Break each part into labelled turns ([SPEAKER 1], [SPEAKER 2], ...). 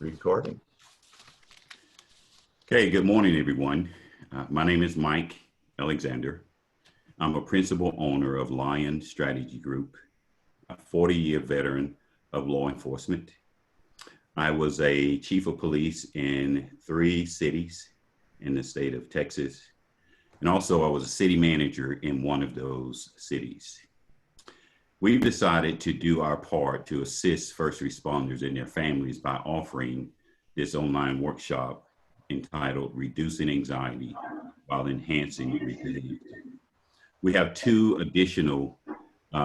[SPEAKER 1] Recording.
[SPEAKER 2] Okay, good morning, everyone. My name is Mike Alexander. I'm a principal owner of Lion Strategy Group, a 40-year veteran of law enforcement. I was a chief of police in 3 cities in the state of Texas, and also I was a city manager in one of those cities. We've decided to do our part to assist first responders and their families by offering this online workshop entitled Reducing Anxiety While Enhancing Resilience. We have 2 additional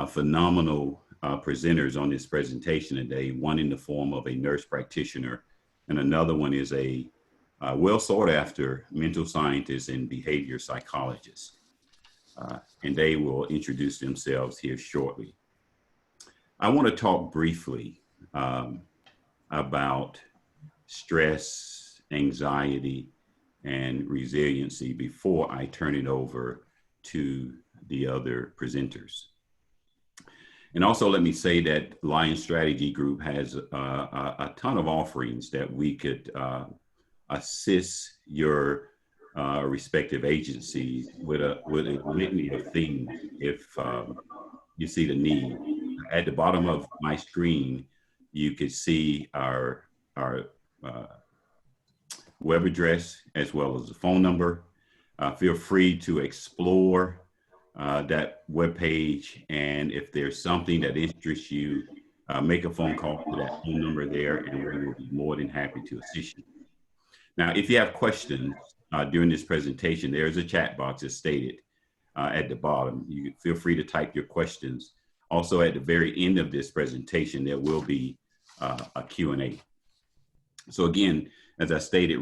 [SPEAKER 2] phenomenal presenters on this presentation today, one in the form of a nurse practitioner, and another one is a well sought after mental scientist and behavior psychologist. And they will introduce themselves here shortly. I want to talk briefly about stress, anxiety, and resiliency before I turn it over to the other presenters. And also let me say that Lion Strategy Group has a ton of offerings that we could assist your respective agencies with a litany of things if you see the need. At the bottom of my screen, you could see our web address as well as the phone number. Feel free to explore that web page, and if there's something that interests you, make a phone call to that phone number there, and we will be more than happy to assist you. Now, if you have questions during this presentation, there's a chat box as stated at the bottom. You feel free to type your questions. Also, at the very end of this presentation, there will be a Q&A. So again, as I stated,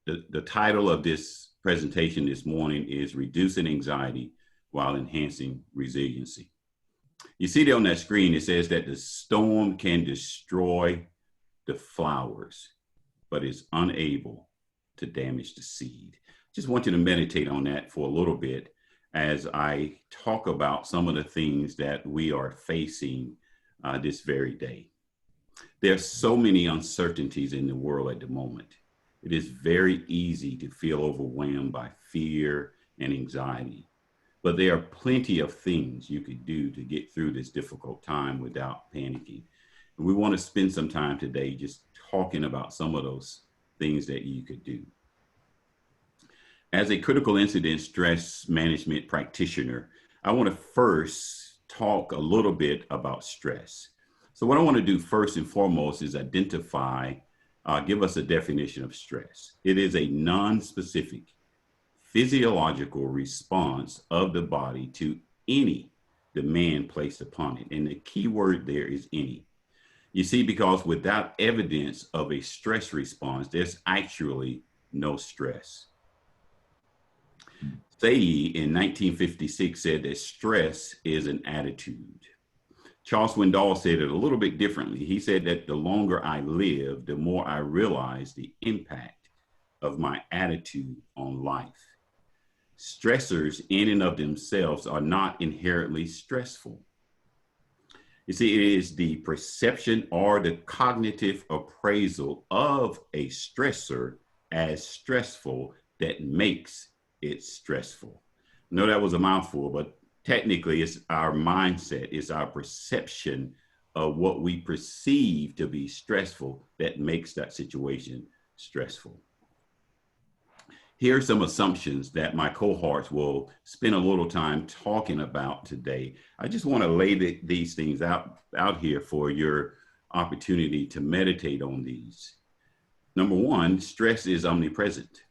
[SPEAKER 2] the title of this presentation this morning is Reducing Anxiety While Enhancing Resiliency. You see there on that screen, it says that the storm can destroy the flowers, but is unable to damage the seed. Just want you to meditate on that for a little bit as I talk about some of the things that we are facing this very day. There's so many uncertainties in the world at the moment. It is very easy to feel overwhelmed by fear and anxiety, but there are plenty of things you could do to get through this difficult time without panicking. And we want to spend some time today just talking about some of those things that you could do. As a critical incident stress management practitioner, I want to first talk a little bit about stress. So what I want to do first and foremost is identify, give us a definition of stress. It is a non-specific physiological response of the body to any demand placed upon it. And the key word there is any. You see, because without evidence of a stress response, there's actually no stress. Seitz in 1956 said that stress is an attitude. Charles Swindoll said it a little bit differently. He said that the longer I live, the more I realize the impact of my attitude on life. Stressors in and of themselves are not inherently stressful. You see, it is the perception or the cognitive appraisal of a stressor as stressful that makes it stressful. I know that was a mouthful, but technically it's our mindset, it's our perception of what we perceive to be stressful that makes that situation stressful. Here are some assumptions that my cohorts will spend a little time talking about today. I just want to lay these things out here for your opportunity to meditate on these. Number 1, stress is omnipresent.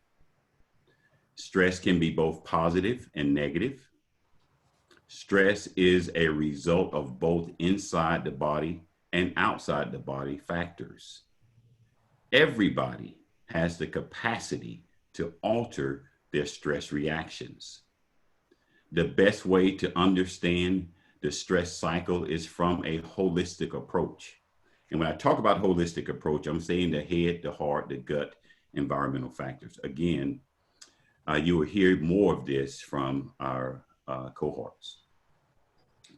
[SPEAKER 2] Stress can be both positive and negative. Stress is a result of both inside the body and outside the body factors. Everybody has the capacity to alter their stress reactions. The best way to understand the stress cycle is from a holistic approach. And when I talk about holistic approach, I'm saying the head, the heart, the gut, environmental factors. Again, you will hear more of this from our cohorts.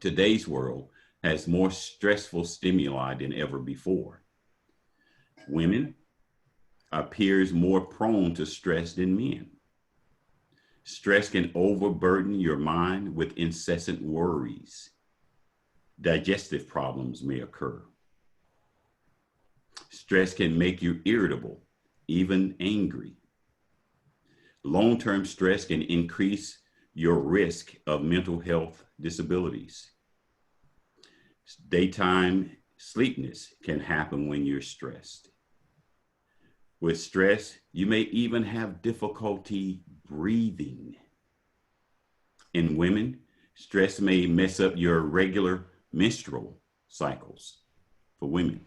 [SPEAKER 2] Today's world has more stressful stimuli than ever before. Women appears more prone to stress than men. Stress can overburden your mind with incessant worries. Digestive problems may occur. Stress can make you irritable, even angry. Long-term stress can increase your risk of mental health disabilities. Daytime sleepiness can happen when you're stressed. With stress, you may even have difficulty breathing. In women, stress may mess up your regular menstrual cycles for women.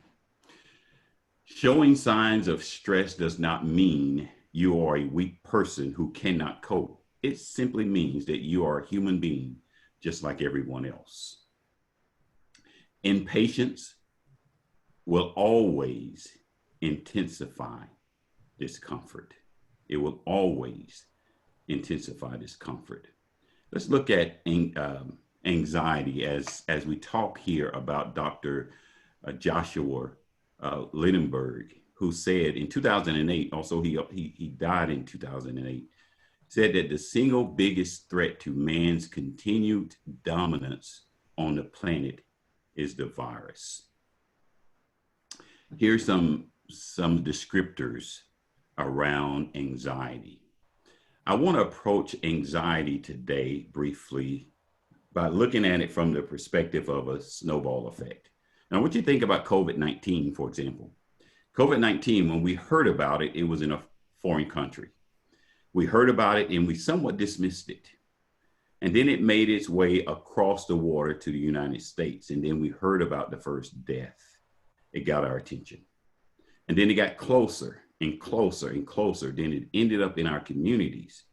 [SPEAKER 2] Showing signs of stress does not mean you are a weak person who cannot cope. It simply means that you are a human being just like everyone else. Impatience will always intensify discomfort. It will always intensify discomfort. Let's look at anxiety as we talk here about Dr. Joshua Lindenberg, who said in 2008, also he died in 2008, said that the single biggest threat to man's continued dominance on the planet is the virus. Here's some descriptors around anxiety. I want to approach anxiety today briefly by looking at it from the perspective of a snowball effect. Now, what you think about COVID-19, for example. COVID-19, when we heard about it, it was in a foreign country. We heard about it and we somewhat dismissed it. And then it made its way across the water to the United States. And then we heard about the first death. It got our attention. And then it got closer and closer and closer. Then it ended up in our communities.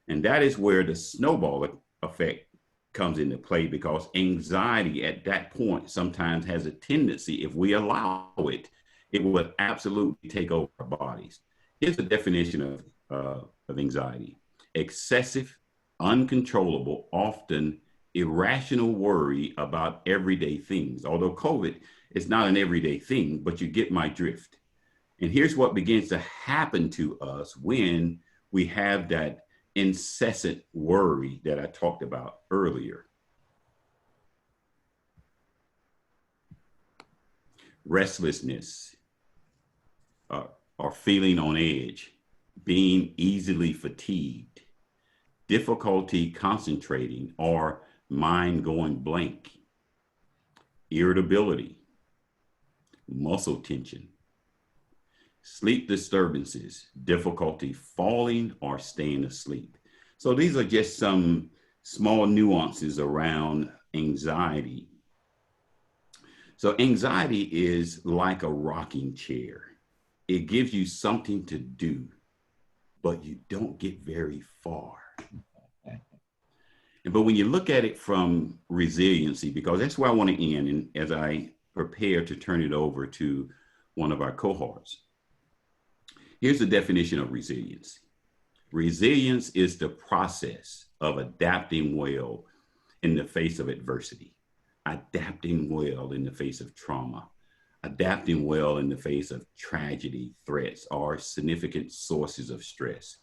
[SPEAKER 2] And that is where the snowball effect comes into play, because anxiety at that point sometimes has a tendency, if we allow it, it will absolutely take over our bodies. Here's the definition of anxiety: excessive, uncontrollable, often irrational worry about everyday things. Although COVID is not an everyday thing, but you get my drift. And here's what begins to happen to us when we have that incessant worry that I talked about earlier. Restlessness, or feeling on edge, being easily fatigued, difficulty concentrating or mind going blank, irritability, muscle tension, sleep disturbances, difficulty falling or staying asleep. So these are just some small nuances around anxiety. So anxiety is like a rocking chair. It gives you something to do, but you don't get very far. But when you look at it from resiliency, because that's where I want to end, and as I prepare to turn it over to one of our cohorts, here's the definition of resilience. Resilience is the process of adapting well in the face of adversity, adapting well in the face of trauma, adapting well in the face of tragedy, threats, or significant sources of stress.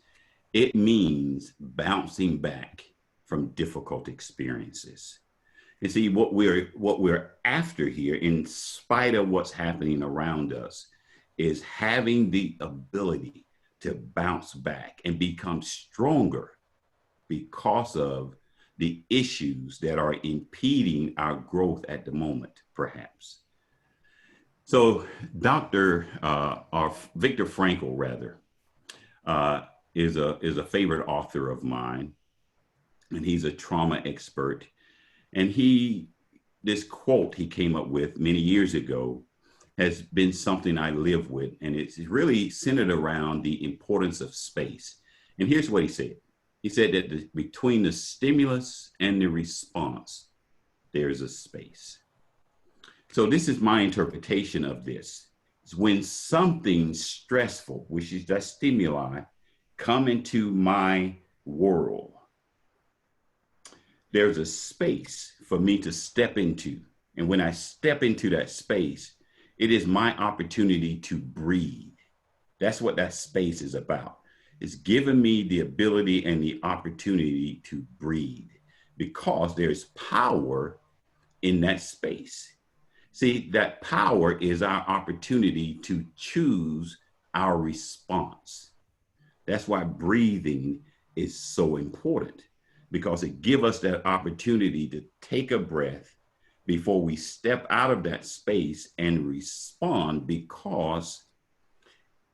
[SPEAKER 2] It means bouncing back from difficult experiences. And see, what we're after here, in spite of what's happening around us, is having the ability to bounce back and become stronger because of the issues that are impeding our growth at the moment, perhaps. So Viktor Frankl, rather, is a favorite author of mine, and he's a trauma expert. And this quote he came up with many years ago has been something I live with, and it's really centered around the importance of space. And here's what he said. He said that between the stimulus and the response, there's a space. So this is my interpretation of this. It's when something stressful, which is that stimuli, come into my world, there's a space for me to step into. And when I step into that space, It is my opportunity to breathe. That's what that space is about. It's giving me the ability and the opportunity to breathe because there's power in that space. See, that power is our opportunity to choose our response. That's why breathing is so important, because it gives us that opportunity to take a breath before we step out of that space and respond, because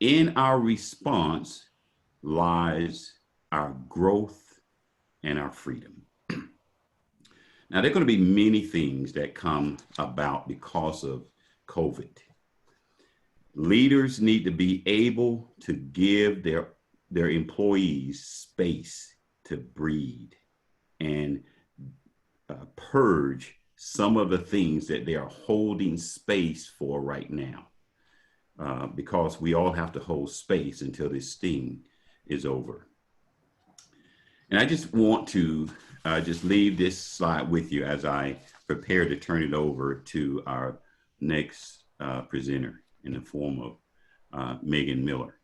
[SPEAKER 2] in our response lies our growth and our freedom. Now, there are going to be many things that come about because of COVID. Leaders need to be able to give their employees space to breathe and purge some of the things that they are holding space for right now, because we all have to hold space until this thing is over. And I just want to just leave this slide with you as I prepare to turn it over to our next presenter in the form of Megan Miller.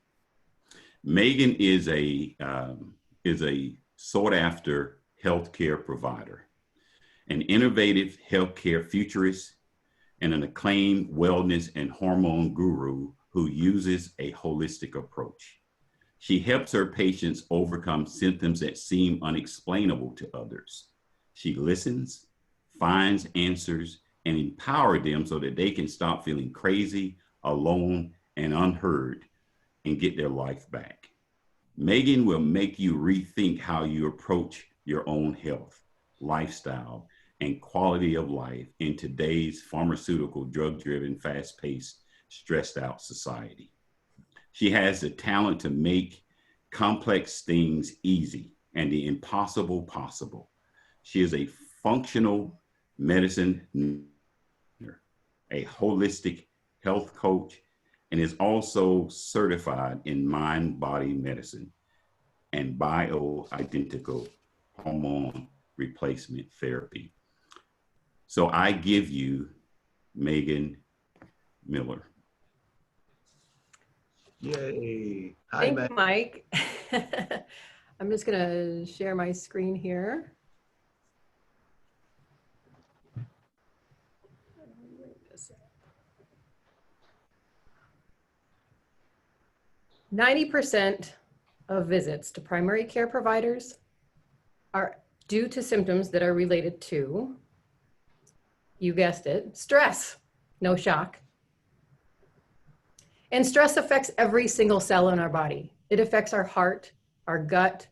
[SPEAKER 2] Megan is a sought after healthcare provider, an innovative healthcare futurist, and an acclaimed wellness and hormone guru who uses a holistic approach. She helps her patients overcome symptoms that seem unexplainable to others. She listens, finds answers, and empowers them so that they can stop feeling crazy, alone, and unheard, and get their life back. Megan will make you rethink how you approach your own health, lifestyle, and quality of life in today's pharmaceutical, drug-driven, fast-paced, stressed-out society. She has the talent to make complex things easy and the impossible possible. She is a functional medicine, a holistic health coach, and is also certified in mind-body medicine and bioidentical hormone replacement therapy. So I give you Megan Miller.
[SPEAKER 1] Yay.
[SPEAKER 3] Hi, thank you, Mike. I'm just going to share my screen here. 90% of visits to primary care providers are due to symptoms that are related to, you guessed it, stress. No shock. And stress affects every single cell in our body. It affects our heart, our gut,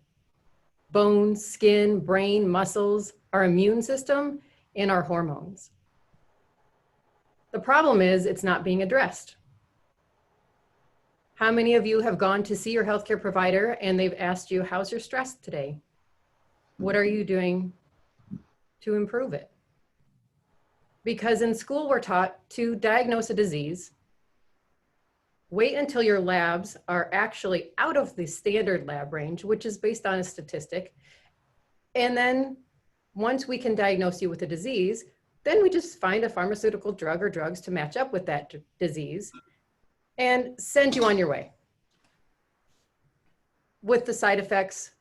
[SPEAKER 3] bones, skin, brain, muscles, our immune system, and our hormones. The problem is it's not being addressed. How many of you have gone to see your healthcare provider and they've asked you, how's your stress today? What are you doing to improve it? Because in school we're taught to diagnose a disease, wait until your labs are actually out of the standard lab range, which is based on a statistic. And then once we can diagnose you with a disease, then we just find a pharmaceutical drug or drugs to match up with that disease and send you on your way with the side effects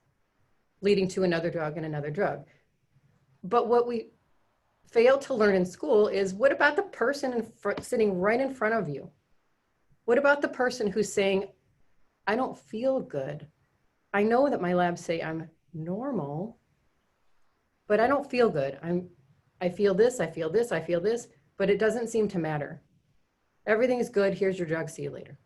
[SPEAKER 3] leading to another drug and another drug. But what we fail to learn in school is, what about the person sitting right in front of you? What about the person who's saying, I don't feel good. I know that my labs say I'm normal, but I don't feel good. I feel this, I feel this, I feel this, but it doesn't seem to matter. Everything is good. Here's your drug. See you later.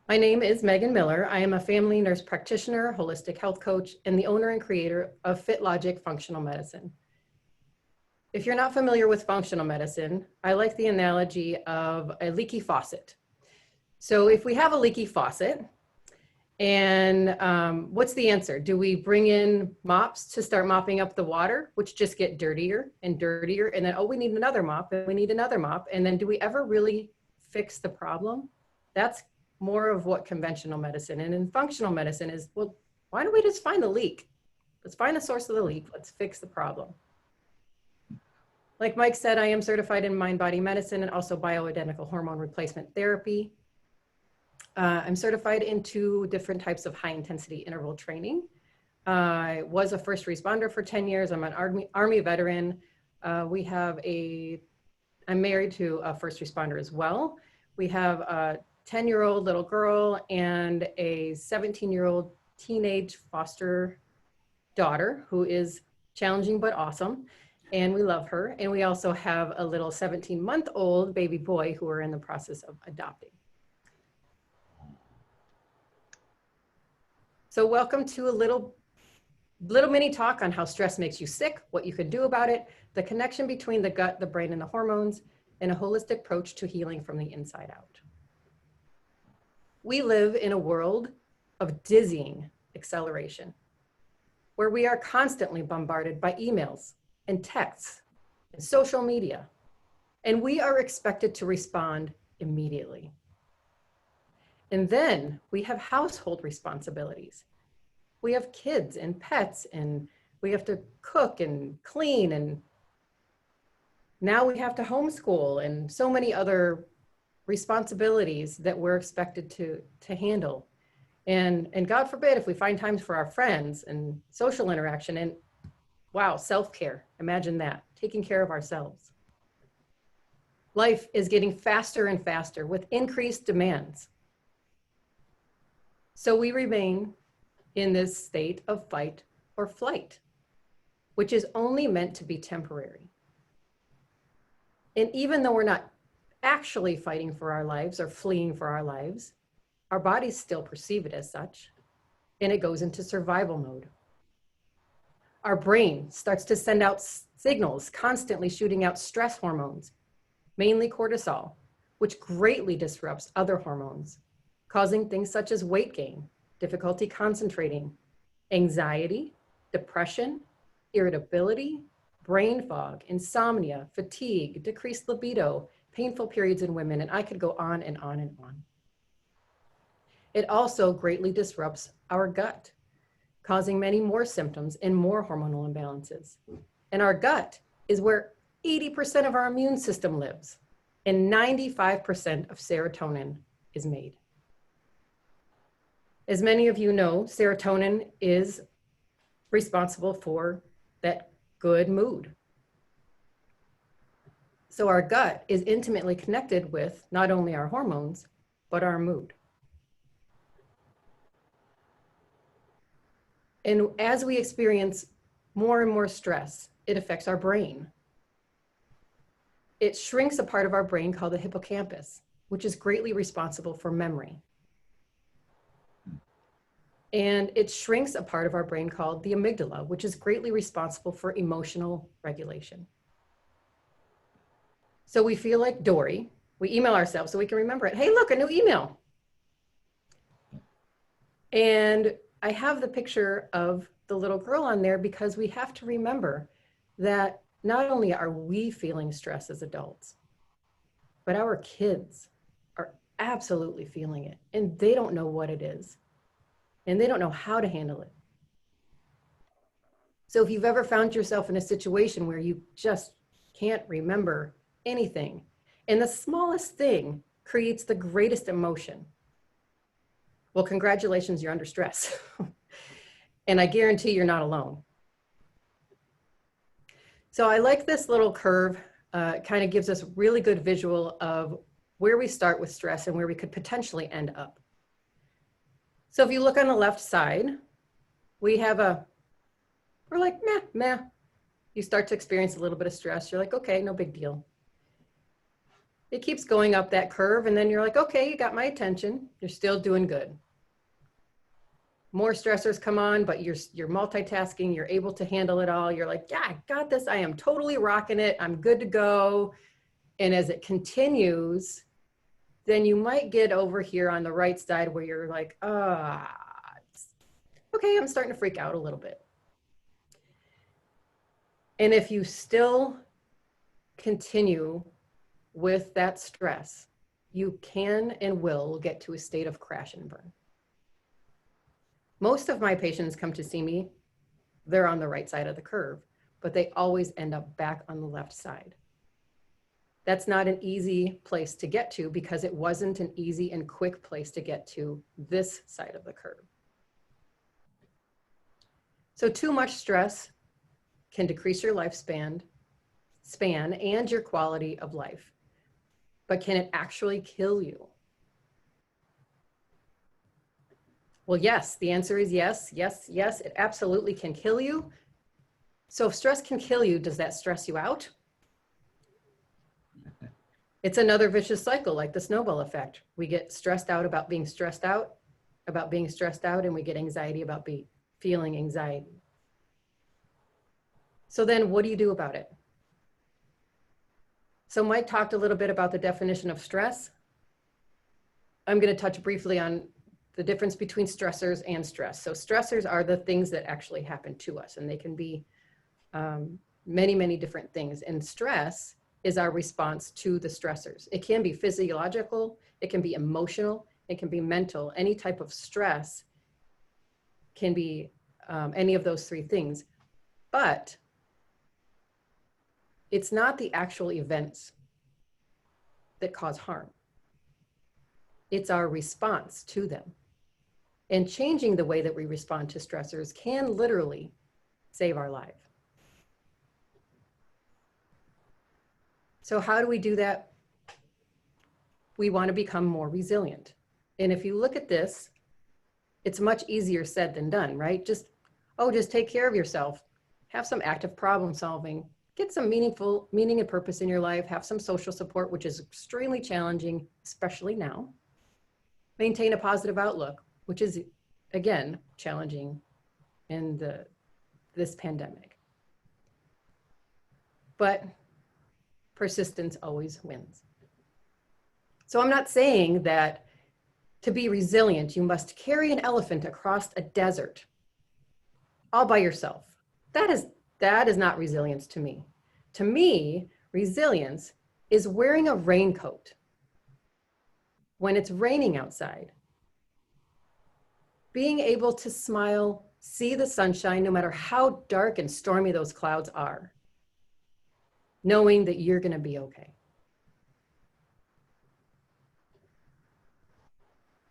[SPEAKER 3] My name is Megan Miller. I am a family nurse practitioner, holistic health coach, and the owner and creator of FitLogic Functional Medicine. If you're not familiar with functional medicine, I like the analogy of a leaky faucet. So if we have a leaky faucet, and what's the answer? Do we bring in mops to start mopping up the water, which just get dirtier and dirtier, and then, oh, we need another mop, and we need another mop, and then do we ever really fix the problem? That's more of what conventional medicine and in functional medicine is, well, why don't we just find the leak? Let's find the source of the leak. Let's fix the problem. Like Mike said, I am certified in mind-body medicine and also bioidentical hormone replacement therapy. I'm certified in 2 different types of high-intensity interval training. I was a first responder for 10 years. I'm an Army veteran. I'm married to a first responder as well. We have a 10-year-old little girl and a 17-year-old teenage foster daughter who is challenging but awesome, and we love her. And we also have a little 17-month-old baby boy who we're in the process of adopting. So welcome to a little mini talk on how stress makes you sick, what you can do about it, the connection between the gut, the brain, and the hormones, and a holistic approach to healing from the inside out. We live in a world of dizzying acceleration, where we are constantly bombarded by emails and texts and social media, and we are expected to respond immediately. And then we have household responsibilities. We have kids and pets, and we have to cook and clean, and now we have to homeschool and so many other responsibilities that we're expected to handle. And God forbid if we find times for our friends and social interaction and wow, self-care, imagine that, taking care of ourselves. Life is getting faster and faster with increased demands. So we remain in this state of fight or flight, which is only meant to be temporary. And even though we're not actually fighting for our lives or fleeing for our lives, our bodies still perceive it as such, and it goes into survival mode. Our brain starts to send out signals, constantly shooting out stress hormones, mainly cortisol, which greatly disrupts other hormones, causing things such as weight gain, difficulty concentrating, anxiety, depression, irritability, brain fog, insomnia, fatigue, decreased libido, painful periods in women, and I could go on and on and on. It also greatly disrupts our gut, causing many more symptoms and more hormonal imbalances. And our gut is where 80% of our immune system lives, and 95% of serotonin is made. As many of you know, serotonin is responsible for that good mood. So our gut is intimately connected with not only our hormones, but our mood. And as we experience more and more stress, it affects our brain. It shrinks a part of our brain called the hippocampus, which is greatly responsible for memory. And it shrinks a part of our brain called the amygdala, which is greatly responsible for emotional regulation. So we feel like Dory, we email ourselves so we can remember it. Hey, look, a new email. And I have the picture of the little girl on there because we have to remember that not only are we feeling stress as adults, but our kids are absolutely feeling it, and they don't know what it is, and they don't know how to handle it. So if you've ever found yourself in a situation where you just can't remember anything, and the smallest thing creates the greatest emotion, well, congratulations, you're under stress. And I guarantee you're not alone. So I like this little curve. It kind of gives us a really good visual of where we start with stress and where we could potentially end up. So if you look on the left side, we're like, meh. You start to experience a little bit of stress. You're like, okay, no big deal. It keeps going up that curve, and then you're like, okay, you got my attention. You're still doing good. More stressors come on, but you're multitasking. You're able to handle it all. You're like, yeah, I got this. I am totally rocking it. I'm good to go. And as it continues, then you might get over here on the right side where you're like, okay, I'm starting to freak out a little bit. And if you still continue with that stress, you can and will get to a state of crash and burn. Most of my patients come to see me, they're on the right side of the curve, but they always end up back on the left side. That's not an easy place to get to because it wasn't an easy and quick place to get to this side of the curve. So too much stress can decrease your lifespan and your quality of life. But can it actually kill you? Well, yes, the answer is yes, yes, yes, it absolutely can kill you. So if stress can kill you, does that stress you out? It's another vicious cycle, like the snowball effect. We get stressed out about being stressed out, and we get anxiety about feeling anxiety. So then what do you do about it? So Mike talked a little bit about the definition of stress. I'm going to touch briefly on the difference between stressors and stress. So stressors are the things that actually happen to us, and they can be many, many different things. And stress is our response to the stressors. It can be physiological, it can be emotional, it can be mental. Any type of stress can be any of those three things. But it's not the actual events that cause harm. It's our response to them. And changing the way that we respond to stressors can literally save our life. So how do we do that? We want to become more resilient. And if you look at this, it's much easier said than done, right? Just take care of yourself. Have some active problem solving. Get some meaning and purpose in your life. Have some social support, which is extremely challenging, especially now. Maintain a positive outlook, which is, again, challenging in this pandemic. But persistence always wins. So I'm not saying that to be resilient, you must carry an elephant across a desert all by yourself. That is not resilience to me. To me, resilience is wearing a raincoat when it's raining outside. Being able to smile, see the sunshine, no matter how dark and stormy those clouds are. Knowing that you're going to be okay.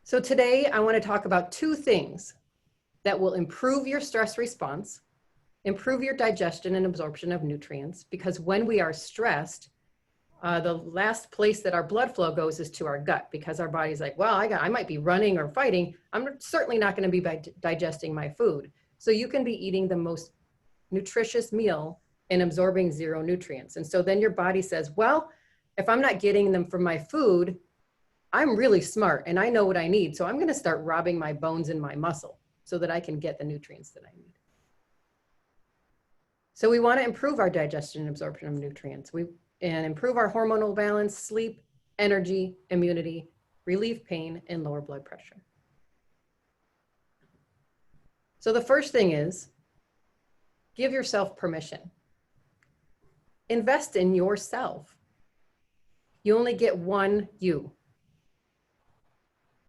[SPEAKER 3] So today I want to talk about two things that will improve your stress response, improve your digestion and absorption of nutrients, because when we are stressed, the last place that our blood flow goes is to our gut, because our body's like, well, I might be running or fighting. I'm certainly not going to be digesting my food. So you can be eating the most nutritious meal and absorbing zero nutrients. And so then your body says, well, if I'm not getting them from my food, I'm really smart and I know what I need. So I'm going to start robbing my bones and my muscle so that I can get the nutrients that I need. So we want to improve our digestion and absorption of nutrients. And improve our hormonal balance, sleep, energy, immunity, relieve pain, and lower blood pressure. So the first thing is, give yourself permission. Invest in yourself. You only get one you.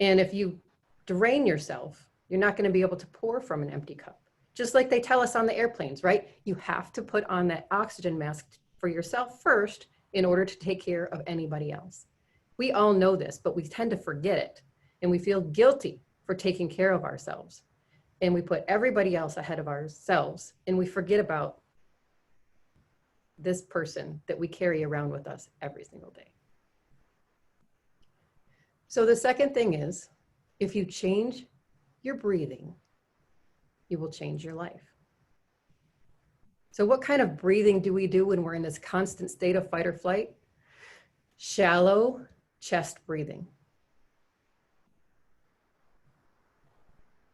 [SPEAKER 3] And if you drain yourself, you're not going to be able to pour from an empty cup. Just like they tell us on the airplanes, right? You have to put on that oxygen mask for yourself first in order to take care of anybody else. We all know this, but we tend to forget it. And we feel guilty for taking care of ourselves. And we put everybody else ahead of ourselves. And we forget about this person that we carry around with us every single day. So the second thing is, if you change your breathing, you will change your life. So what kind of breathing do we do when we're in this constant state of fight or flight? Shallow chest breathing.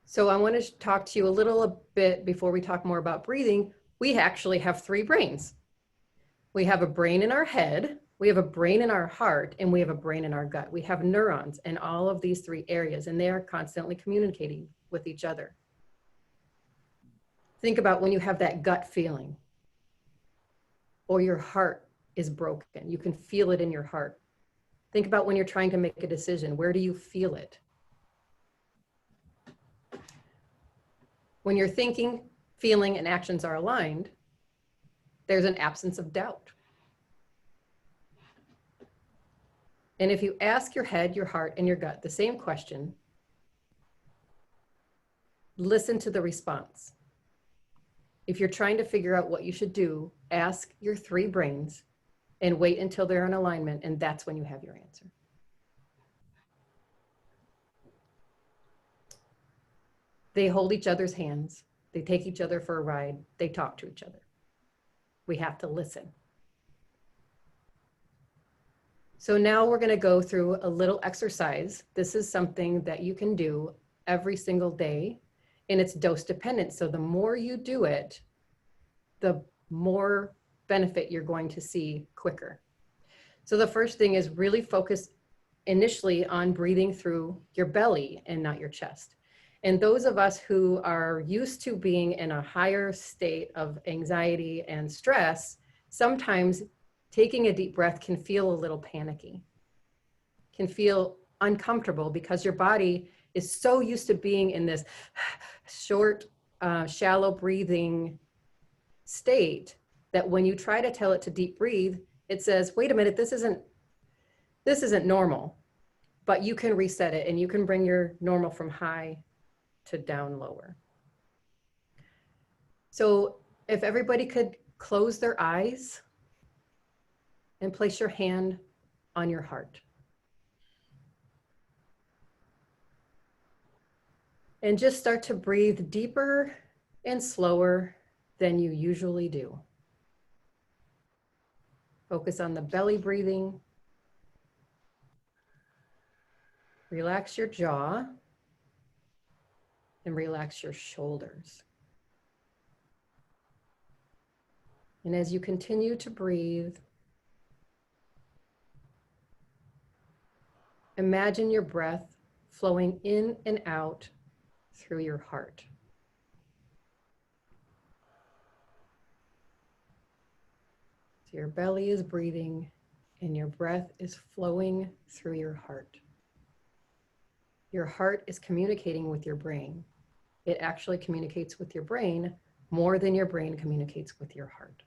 [SPEAKER 3] So I want to talk to you a little bit before we talk more about breathing. We actually have three brains. We have a brain in our head, we have a brain in our heart, and we have a brain in our gut. We have neurons in all of these three areas, and they are constantly communicating with each other. Think about when you have that gut feeling or your heart is broken. You can feel it in your heart. Think about when you're trying to make a decision. Where do you feel it? When your thinking, feeling, and actions are aligned, there's an absence of doubt. And if you ask your head, your heart, and your gut the same question, listen to the response. If you're trying to figure out what you should do, ask your 3 brains and wait until they're in alignment, and that's when you have your answer. They hold each other's hands. They take each other for a ride. They talk to each other. We have to listen. So now we're going to go through a little exercise. This is something that you can do every single day, and it's dose dependent. So the more you do it, the more benefit you're going to see quicker. So the first thing is really focus initially on breathing through your belly and not your chest. And those of us who are used to being in a higher state of anxiety and stress, sometimes taking a deep breath can feel a little panicky, can feel uncomfortable because your body is so used to being in this short, shallow breathing state that when you try to tell it to deep breathe, it says, wait a minute, this isn't normal. But you can reset it and you can bring your normal from high to down lower. So if everybody could close their eyes and place your hand on your heart. And just start to breathe deeper and slower than you usually do. Focus on the belly breathing. Relax your jaw and relax your shoulders. And as you continue to breathe, imagine your breath flowing in and out through your heart. So your belly is breathing and your breath is flowing through your heart. Your heart is communicating with your brain. It actually communicates with your brain more than your brain communicates with your heart.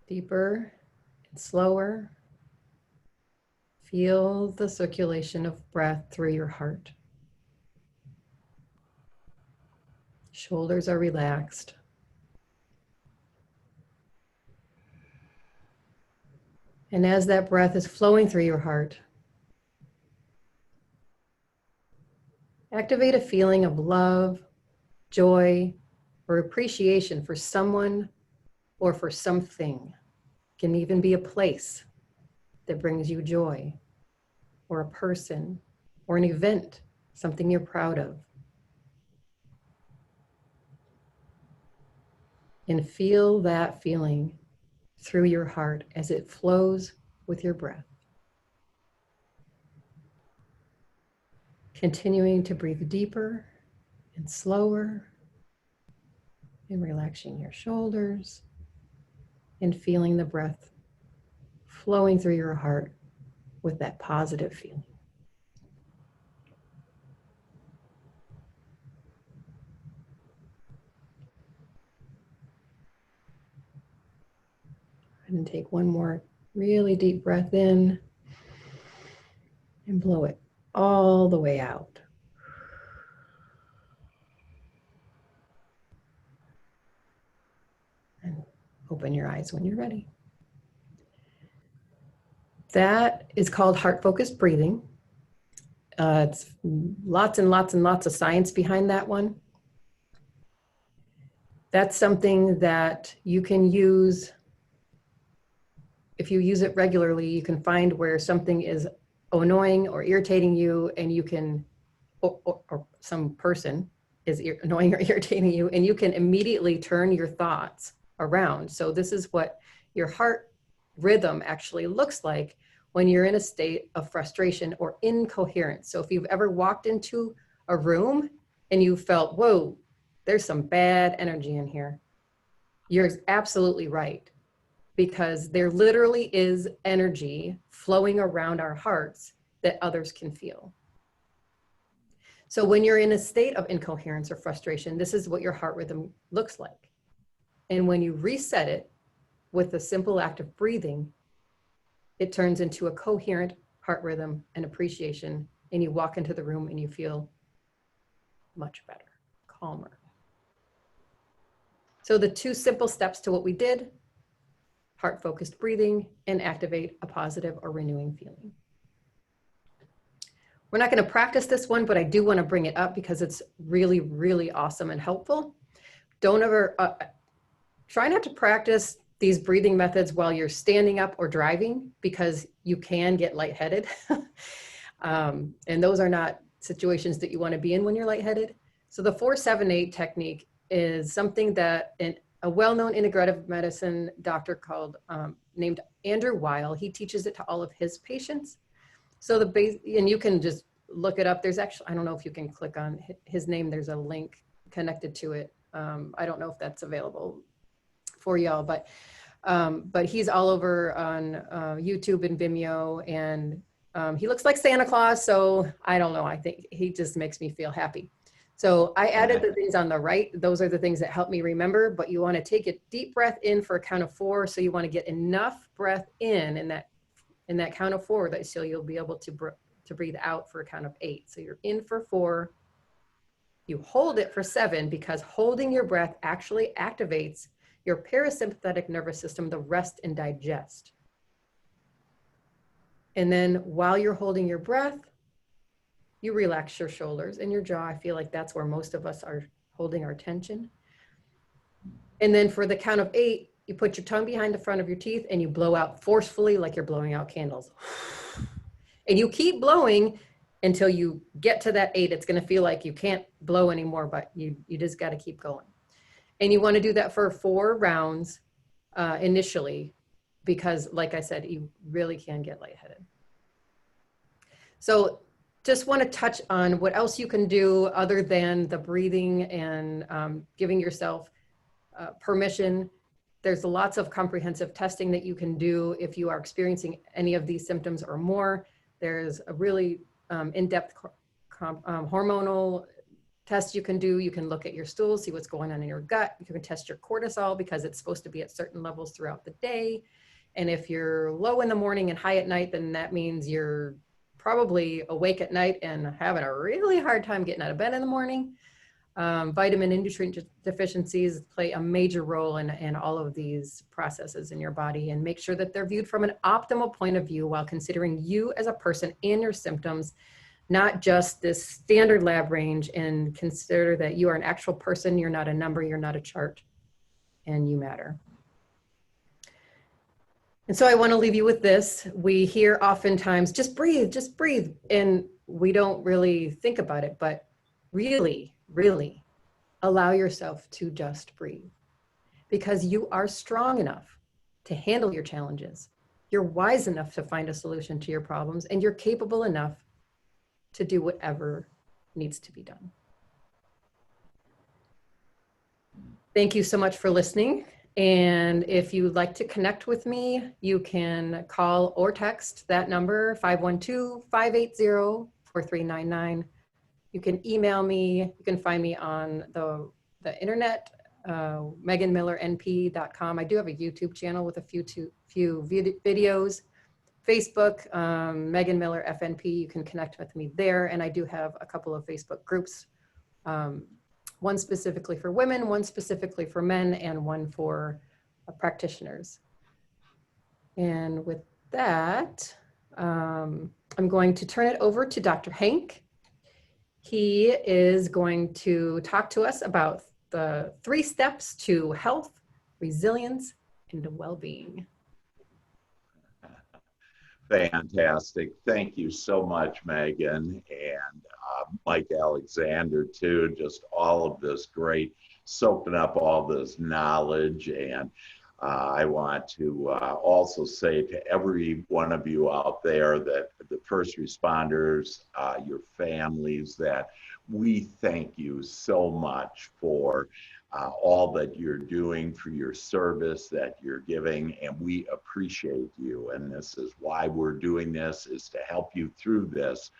[SPEAKER 3] Deeper and slower. Feel the circulation of breath through your heart. Shoulders are relaxed. And as that breath is flowing through your heart, activate a feeling of love, joy, or appreciation for someone or for something. It can even be a place that brings you joy, or a person, or an event, something you're proud of. And feel that feeling through your heart as it flows with your breath. Continuing to breathe deeper and slower, and relaxing your shoulders, and feeling the breath flowing through your heart with that positive feeling. And take one more really deep breath in and blow it all the way out. And open your eyes when you're ready. That is called heart-focused breathing. It's lots and lots and lots of science behind that one. That's something that you can use. If you use it regularly, you can find where something is annoying or irritating you, and you can, or some person is annoying or irritating you, and you can immediately turn your thoughts around. So this is what your heart rhythm actually looks like when you're in a state of frustration or incoherence. So if you've ever walked into a room and you felt, whoa, there's some bad energy in here, you're absolutely right. Because there literally is energy flowing around our hearts that others can feel. So when you're in a state of incoherence or frustration, this is what your heart rhythm looks like. And when you reset it with a simple act of breathing, it turns into a coherent heart rhythm and appreciation. And you walk into the room and you feel much better, calmer. So the 2 simple steps to what we did: heart-focused breathing and activate a positive or renewing feeling. We're not going to practice this one, but I do want to bring it up because it's really, really awesome and helpful. Don't ever, try not to practice these breathing methods while you're standing up or driving, because you can get lightheaded. And those are not situations that you want to be in when you're lightheaded. So the 4-7-8 technique is something that a well-known integrative medicine doctor named Andrew Weil, he teaches it to all of his patients. So the base, and you can just look it up. There's actually, I don't know if you can click on his name. There's a link connected to it. I don't know if that's available for y'all, but he's all over on YouTube and Vimeo, and he looks like Santa Claus. So I don't know. I think he just makes me feel happy. So I added the things on the right. Those are the things that help me remember, but you want to take a deep breath in for a count of 4. So you want to get enough breath in that count of 4, that so you'll be able to breathe out for a count of 8. So you're in for 4, you hold it for 7, because holding your breath actually activates your parasympathetic nervous system, the rest and digest. And then while you're holding your breath, you relax your shoulders and your jaw. I feel like that's where most of us are holding our tension. And then for the count of 8, you put your tongue behind the front of your teeth and you blow out forcefully, like you're blowing out candles. And you keep blowing until you get to that 8. It's going to feel like you can't blow anymore, but you just got to keep going. And you want to do that for 4 rounds initially, because like I said, you really can get lightheaded. So just want to touch on what else you can do other than the breathing and giving yourself permission. There's lots of comprehensive testing that you can do if you are experiencing any of these symptoms or more. There's a really in-depth hormonal test you can do. You can look at your stool, see what's going on in your gut. You can test your cortisol, because it's supposed to be at certain levels throughout the day. And if you're low in the morning and high at night, then that means you're probably awake at night and having a really hard time getting out of bed in the morning. Vitamin and nutrient deficiencies play a major role in all of these processes in your body, and make sure that they're viewed from an optimal point of view while considering you as a person and your symptoms, not just this standard lab range, and consider that you are an actual person. You're not a number, you're not a chart, and you matter. And so I want to leave you with this. We hear oftentimes, just breathe, and we don't really think about it, but really, really allow yourself to just breathe, because you are strong enough to handle your challenges. You're wise enough to find a solution to your problems, and you're capable enough to do whatever needs to be done. Thank you so much for listening. And if you'd like to connect with me, you can call or text that number, 512-580-4399. You can email me. You can find me on the internet, meganmillernp.com. I do have a YouTube channel with a few videos. Facebook, Megan Miller FNP. You can connect with me there. And I do have a couple of Facebook groups, one specifically for women, one specifically for men, and one for practitioners. And with that, I'm going to turn it over to Dr. Hank. He is going to talk to us about the 3 steps to health, resilience, and well-being.
[SPEAKER 1] Fantastic. Thank you so much, Megan, and Mike Alexander, too. Just all of this great, soaking up all this knowledge. And I want to also say to every one of you out there, that the first responders, your families, that we thank you so much for all that you're doing, for your service that you're giving, and we appreciate you. And this is why we're doing this, is to help you through this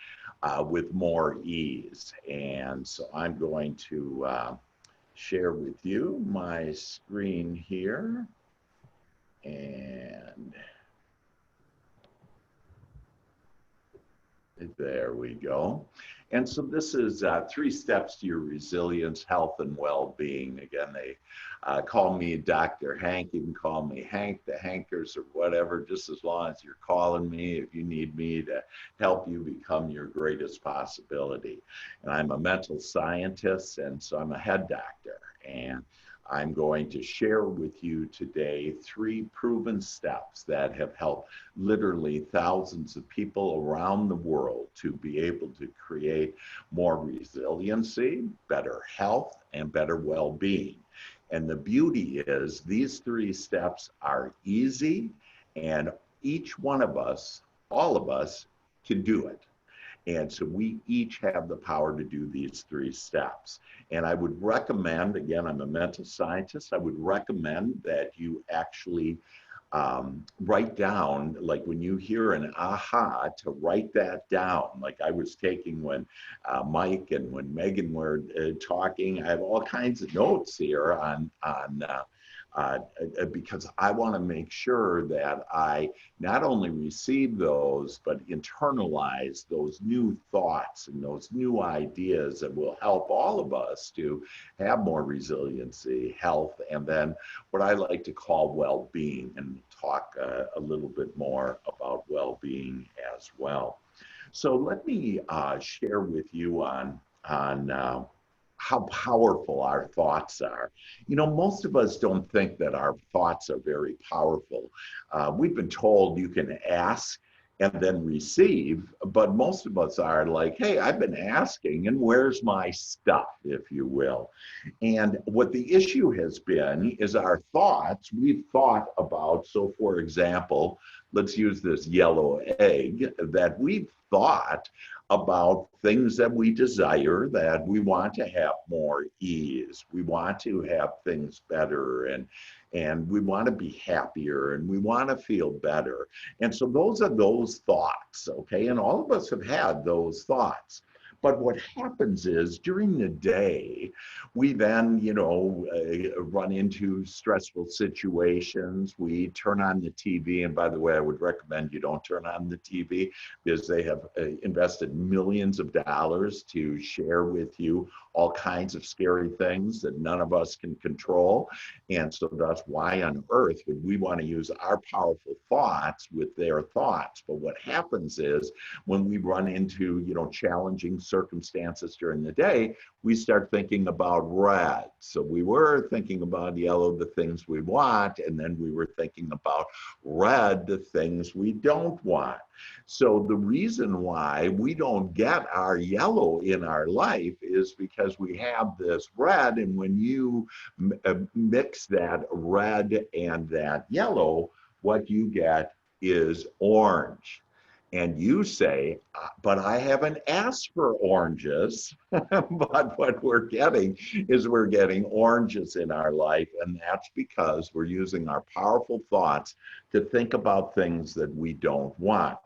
[SPEAKER 1] with more ease. And so I'm going to share with you my screen here. And there we go. And so this is 3 steps to your resilience, health, and well-being. Again, they call me Dr. Hank. You can call me Hank, the Hankers, or whatever, just as long as you're calling me if you need me to help you become your greatest possibility. And I'm a mental scientist, and so I'm a head doctor. And I'm going to share with you today 3 proven steps that have helped literally thousands of people around the world to be able to create more resiliency, better health, and better well-being. And the beauty is these 3 steps are easy, and each one of us, all of us, can do it. And so we each have the power to do these 3 steps. And I would recommend, again, I'm a mental scientist, I would recommend that you actually write down, like when you hear an aha, to write that down. Like I was taking when Mike and when Megan were talking. I have all kinds of notes here on because I want to make sure that I not only receive those, but internalize those new thoughts and those new ideas that will help all of us to have more resiliency, health, and then what I like to call well-being, and talk a little bit more about well-being as well. So let me share with you on how powerful our thoughts are. You know, most of us don't think that our thoughts are very powerful. We've been told you can ask and then receive, but most of us are like, hey, I've been asking, and where's my stuff, if you will? And what the issue has been is our thoughts, we've thought about, so for example, let's use this yellow egg, that we've thought about things that we desire, that we want to have more ease, we want to have things better, and we want to be happier, and we want to feel better. And so those are those thoughts, okay? And all of us have had those thoughts. But what happens is during the day, we then, run into stressful situations. We turn on the TV. And by the way, I would recommend you don't turn on the TV, because they have invested millions of dollars to share with you all kinds of scary things that none of us can control. And so that's why on earth would we want to use our powerful thoughts with their thoughts. But what happens is when we run into, challenging circumstances during the day, we start thinking about red. So we were thinking about yellow, the things we want, and then we were thinking about red, the things we don't want. So the reason why we don't get our yellow in our life is because we have this red, and when you mix that red and that yellow, what you get is orange. And you say, but I haven't asked for oranges. But what we're getting is we're getting oranges in our life. And that's because we're using our powerful thoughts to think about things that we don't want.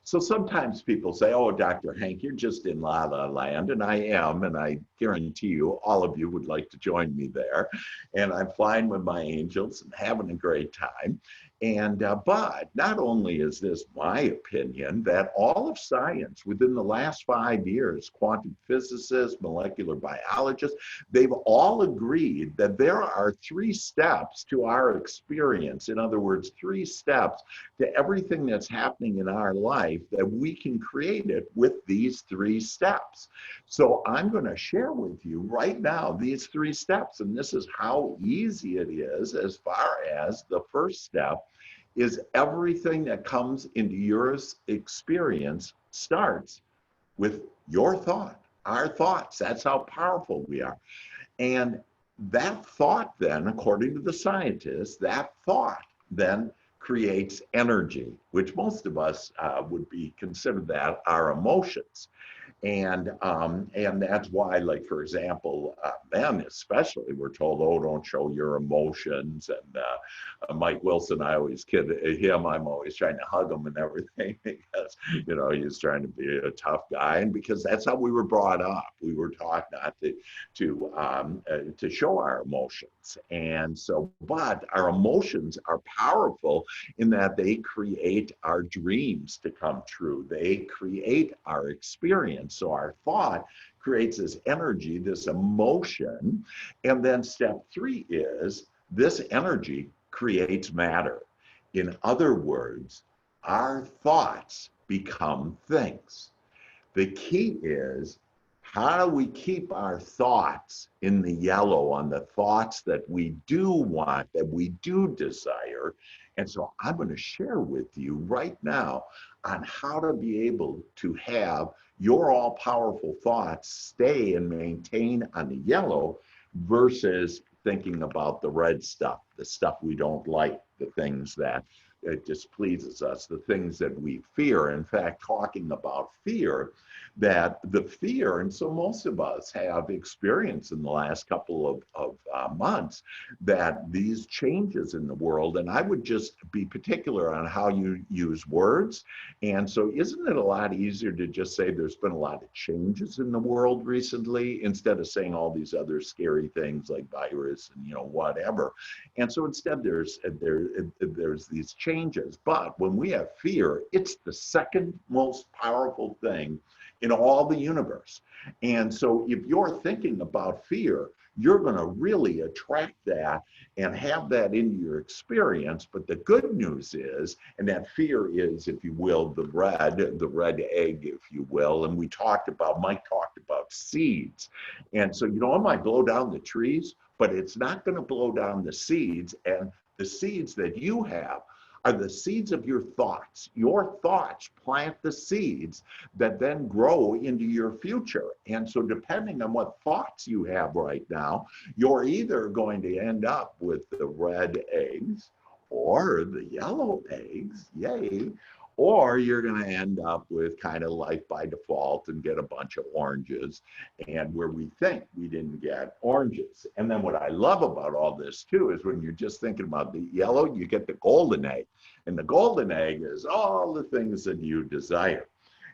[SPEAKER 1] So sometimes people say, oh, Dr. Hank, you're just in La La Land. And I am, and I guarantee you, all of you would like to join me there. And I'm flying with my angels and having a great time. And but not only is this my opinion, that all of science within the last 5 years, quantum physicists, molecular biologists, they've all agreed that there are 3 steps to our experience. In other words, 3 steps to everything that's happening in our life, that we can create it with these 3 steps. So I'm going to share with you right now these 3 steps, and this is how easy it is. As far as the first step is, everything that comes into your experience starts with your thought, our thoughts. That's how powerful we are. And that thought then, according to the scientists, that thought then creates energy, which most of us would be considered that our emotions. And that's why, like, for example, men especially, we're told, oh, don't show your emotions. And Mike Wilson, I always kid him. I'm always trying to hug him and everything because, you know, he's trying to be a tough guy. And because that's how we were brought up. We were taught not to show our emotions. And so, but our emotions are powerful in that they create our dreams to come true. They create our experience. So our thought creates this energy, this emotion. And then step 3 is this energy creates matter. In other words, our thoughts become things. The key is, how do we keep our thoughts in the yellow on the thoughts that we do want, that we do desire? And so I'm going to share with you right now on how to be able to have your all-powerful thoughts stay and maintain on the yellow versus thinking about the red stuff, the stuff we don't like, the things that it displeases us, the things that we fear. In fact, talking about fear, that the fear, and so most of us have experienced in the last couple of months, that these changes in the world, and I would just be particular on how you use words. And so isn't it a lot easier to just say there's been a lot of changes in the world recently, instead of saying all these other scary things like virus and, you know, whatever. And so instead there's these changes. But when we have fear, it's the second most powerful thing in all the universe. And so if you're thinking about fear, you're going to really attract that and have that in your experience. But the good news is, and that fear is, if you will, the red egg, if you will. And Mike talked about seeds. And so, you know, it might blow down the trees, but it's not going to blow down the seeds. And the seeds that you have are the seeds of your thoughts. Your thoughts plant the seeds that then grow into your future. And so depending on what thoughts you have right now, you're either going to end up with the red eggs or the yellow eggs, yay, or you're going to end up with kind of life by default and get a bunch of oranges, and where we think we didn't get oranges. And then what I love about all this too is when you're just thinking about the yellow, you get the golden egg. And the golden egg is all the things that you desire.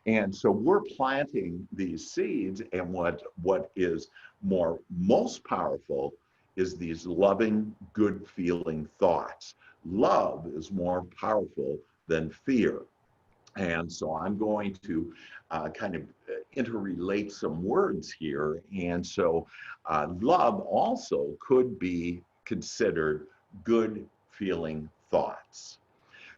[SPEAKER 1] And so we're planting these seeds, and what is most powerful is these loving, good feeling thoughts. Love is more powerful than fear. And so I'm going to kind of interrelate some words here. And so love also could be considered good feeling thoughts.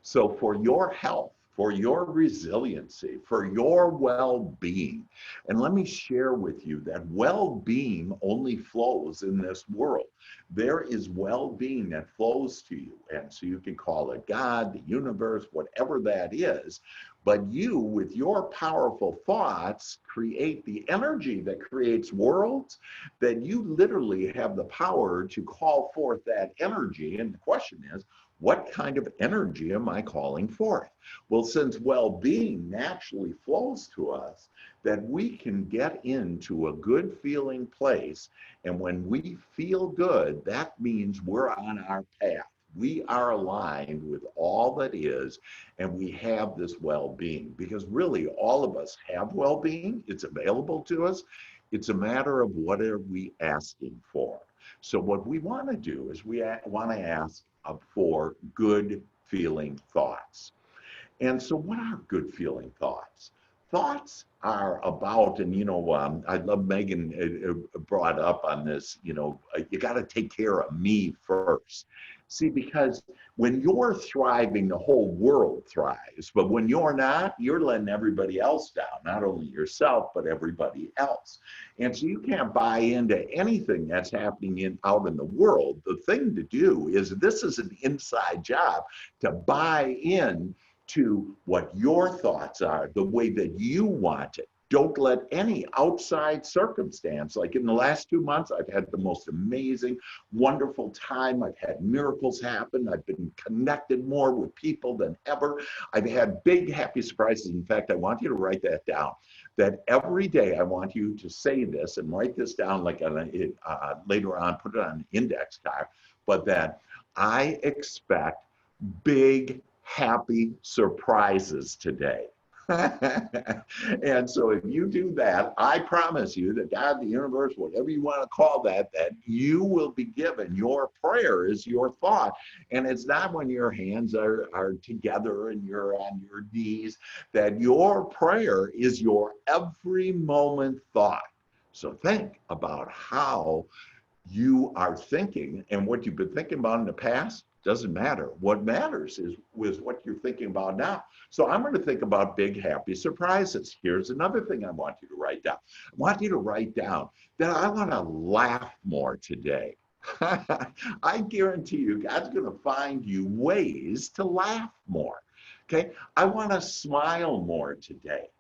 [SPEAKER 1] So for your health, for your resiliency, for your well-being, and let me share with you that well-being only flows in this world. There is well-being that flows to you. And so you can call it God, the universe, whatever that is. But you, with your powerful thoughts, create the energy that creates worlds, that you literally have the power to call forth that energy. And the question is, what kind of energy am I calling forth? Well, since well-being naturally flows to us, that we can get into a good feeling place. And when we feel good, that means we're on our path. We are aligned with all that is, and we have this well-being, because really all of us have well-being. It's available to us. It's a matter of what are we asking for. So what we want to do is we want to ask for good feeling thoughts. And so what are good feeling thoughts? Thoughts are about, and you know, I love Megan brought up on this, you know, you got to take care of me first. See, because when you're thriving, the whole world thrives. But when you're not, you're letting everybody else down, not only yourself, but everybody else. And so you can't buy into anything that's happening out in the world. The thing to do is, this is an inside job, to buy in to what your thoughts are, the way that you want it. Don't let any outside circumstance, like in the last 2 months, I've had the most amazing, wonderful time. I've had miracles happen. I've been connected more with people than ever. I've had big, happy surprises. In fact, I want you to write that down. That every day I want you to say this and write this down like on later on, put it on an index card, but that I expect big, happy surprises today. And so if you do that, I promise you that God, the universe, whatever you want to call that you will be given. Your prayer is your thought. And it's not when your hands are together and you're on your knees, that your prayer is your every moment thought. So think about how you are thinking, and what you've been thinking about in the past doesn't matter. What matters is what you're thinking about now. So I'm going to think about big, happy surprises. Here's another thing I want you to write down. I want you to write down that I want to laugh more today. I guarantee you, God's going to find you ways to laugh more. Okay? I want to smile more today.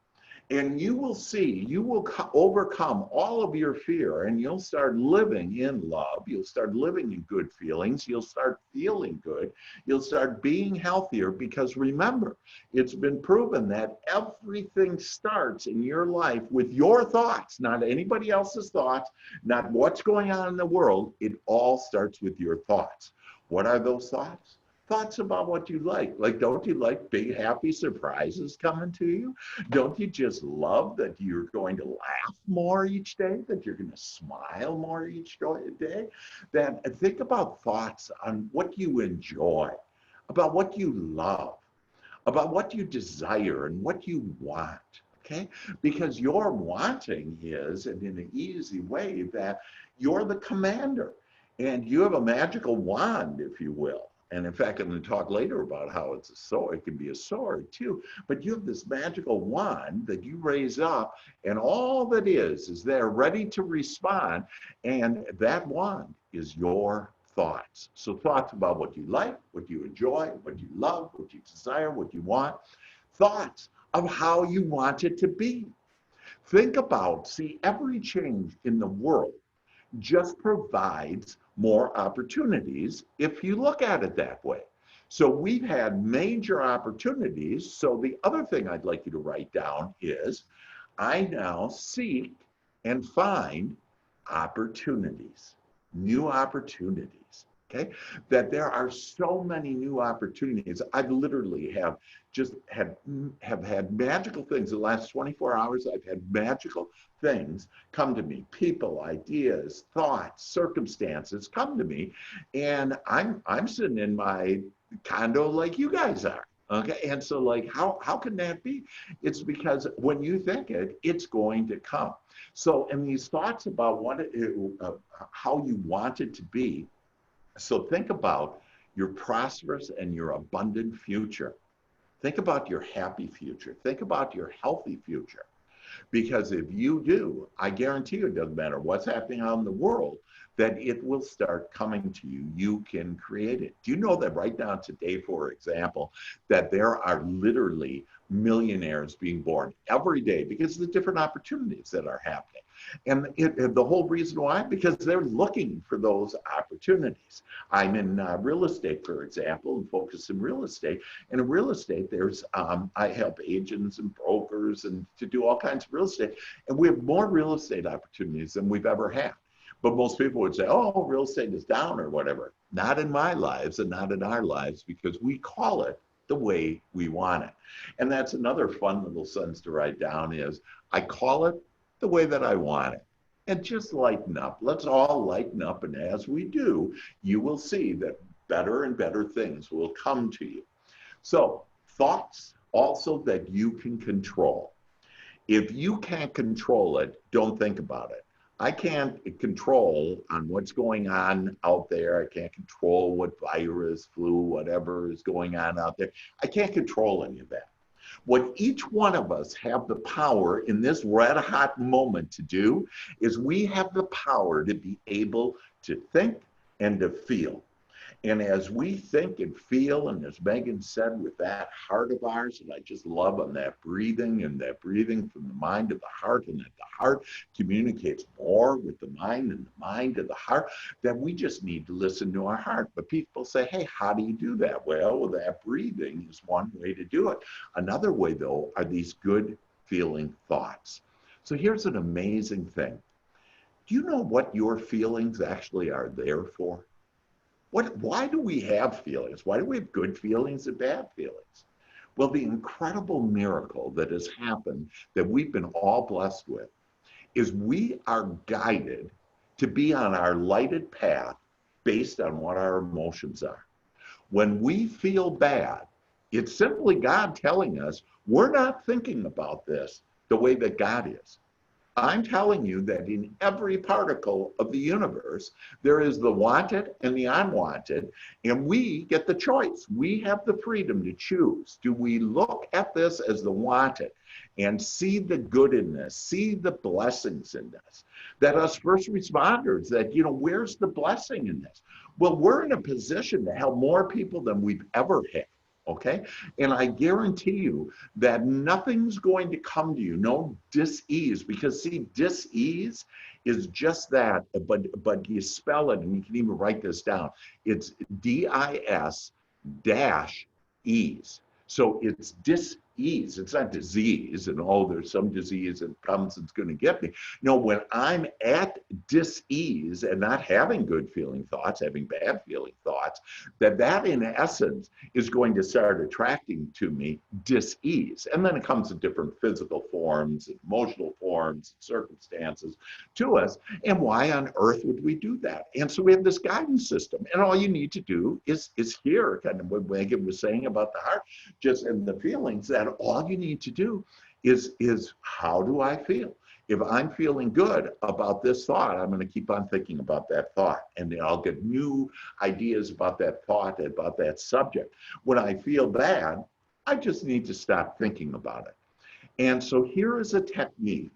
[SPEAKER 1] And you will see, you will overcome all of your fear, and you'll start living in love. You'll start living in good feelings. You'll start feeling good. You'll start being healthier, because remember, it's been proven that everything starts in your life with your thoughts, not anybody else's thoughts, not what's going on in the world. It all starts with your thoughts. What are those thoughts? Thoughts about what you like. Like, don't you like big, happy surprises coming to you? Don't you just love that you're going to laugh more each day, that you're going to smile more each day? Then think about thoughts on what you enjoy, about what you love, about what you desire and what you want, okay? Because your wanting is, and in an easy way, that you're the commander and you have a magical wand, if you will. And in fact, I'm going to talk later about how it's a sword. It can be a sword too. But you have this magical wand that you raise up, and all that is there ready to respond. And that wand is your thoughts. So thoughts about what you like, what you enjoy, what you love, what you desire, what you want. Thoughts of how you want it to be. Think about, see, every change in the world just provides more opportunities if you look at it that way. So we've had major opportunities. So the other thing I'd like you to write down is, I now seek and find opportunities, new opportunities. Okay, that there are so many new opportunities. I literally have had magical things. The last 24 hours, I've had magical things come to me. People, ideas, thoughts, circumstances come to me, and I'm sitting in my condo like you guys are. Okay, and so like how can that be? It's because when you think it, it's going to come. So in these thoughts about how you want it to be. So think about your prosperous and your abundant future. Think about your happy future. Think about your healthy future. Because if you do, I guarantee you, it doesn't matter what's happening out in the world, that it will start coming to you. You can create it. Do you know that right now today, for example, that there are literally millionaires being born every day because of the different opportunities that are happening? And the whole reason why, because they're looking for those opportunities. I'm in real estate, for example, and focus in real estate. And in real estate, there's I help agents and brokers and to do all kinds of real estate. And we have more real estate opportunities than we've ever had. But most people would say, oh, real estate is down or whatever. Not in my lives and not in our lives, because we call it the way we want it. And that's another fun little sentence to write down is, I call it the way that I want it. And just lighten up. Let's all lighten up. And as we do, you will see that better and better things will come to you. So thoughts also that you can control. If you can't control it, don't think about it. I can't control on what's going on out there. I can't control what virus, flu, whatever is going on out there. I can't control any of that. What each one of us have the power in this red hot moment to do is we have the power to be able to think and to feel. And as we think and feel, and as Megan said, with that heart of ours, and I just love on that breathing, and that breathing from the mind to the heart, and that the heart communicates more with the mind and the mind to the heart, that we just need to listen to our heart. But people say, hey, how do you do that? Well, that breathing is one way to do it. Another way, though, are these good feeling thoughts. So here's an amazing thing. Do you know what your feelings actually are there for? Why do we have feelings? Why do we have good feelings and bad feelings? Well, the incredible miracle that has happened, that we've been all blessed with, is we are guided to be on our lighted path based on what our emotions are. When we feel bad, it's simply God telling us, we're not thinking about this the way that God is. I'm telling you that in every particle of the universe, there is the wanted and the unwanted, and we get the choice. We have the freedom to choose. Do we look at this as the wanted and see the good in this, see the blessings in this? That us first responders, that, where's the blessing in this? Well, we're in a position to help more people than we've ever had. Okay. And I guarantee you that nothing's going to come to you, no dis-ease, because see, dis-ease is just that, but you spell it, and you can even write this down. It's D-I-S dash ease. So it's dis-ease. It's not disease, and there's some disease that comes that's going to get me. No, when I'm at dis-ease and not having good feeling thoughts, having bad feeling thoughts, that in essence is going to start attracting to me dis-ease. And then it comes in different physical forms, and emotional forms, and circumstances to us. And why on earth would we do that? And so we have this guidance system, and all you need to do is hear kind of what Megan was saying about the heart, just in the feelings, that all you need to do is how do I feel? If I'm feeling good about this thought, I'm going to keep on thinking about that thought, and then I'll get new ideas about that thought, about that subject. When I feel bad, I just need to stop thinking about it. And so here is a technique.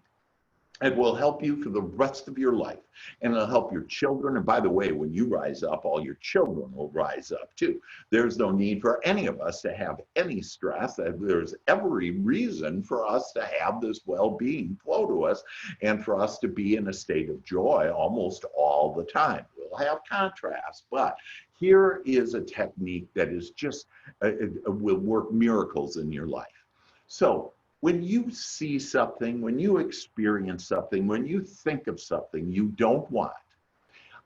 [SPEAKER 1] It will help you for the rest of your life, and it'll help your children. And by the way, when you rise up, all your children will rise up too. There's no need for any of us to have any stress. There's every reason for us to have this well-being flow to us, and for us to be in a state of joy almost all the time. We'll have contrast, but here is a technique that is just will work miracles in your life. So when you see something, when you experience something, when you think of something you don't want,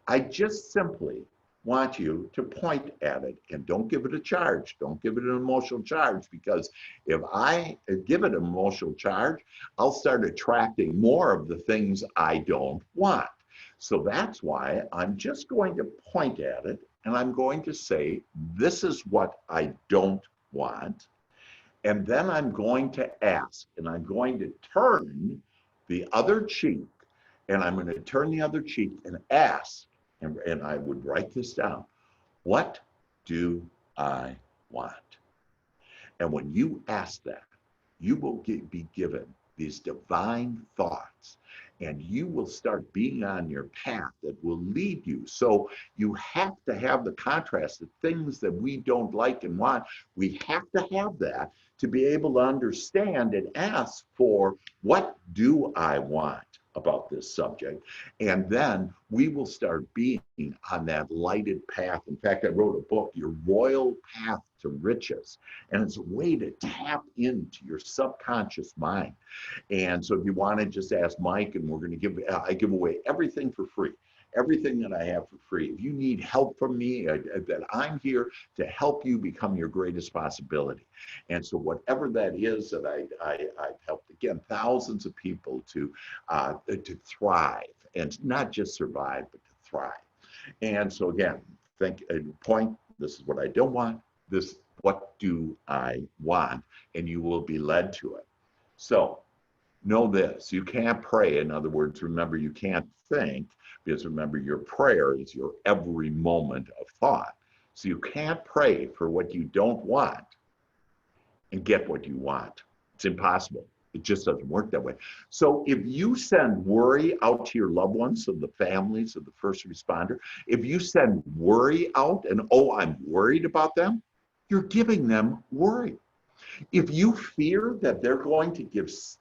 [SPEAKER 1] I just simply want you to point at it, and don't give it a charge. Don't give it an emotional charge, because if I give it an emotional charge, I'll start attracting more of the things I don't want. So that's why I'm just going to point at it, and I'm going to say, this is what I don't want. And then I'm going to ask, and I'm going to turn the other cheek, and I'm going to turn the other cheek and ask, and I would write this down, what do I want? And when you ask that, you will be given these divine thoughts, and you will start being on your path that will lead you. So you have to have the contrast, the things that we don't like and want. We have to have that to be able to understand and ask for, what do I want about this subject? And then we will start being on that lighted path. In fact, I wrote a book, Your Royal Path to Riches, and it's a way to tap into your subconscious mind. And so if you want to just ask Mike, and we're going to I give away everything for free. Everything that I have for free. If you need help from me, that I'm here to help you become your greatest possibility. And so whatever that is, that I've helped, again, thousands of people to thrive, and not just survive, but to thrive. And so again, point, this is what I don't want, this, what do I want? And you will be led to it. So know this, you can't pray. In other words, remember, you can't think, because remember, your prayer is your every moment of thought. So you can't pray for what you don't want and get what you want. It's impossible. It just doesn't work that way. So if you send worry out to your loved ones, so the families of the first responder, if you send worry out and, oh, I'm worried about them, you're giving them worry. If you fear that they're going to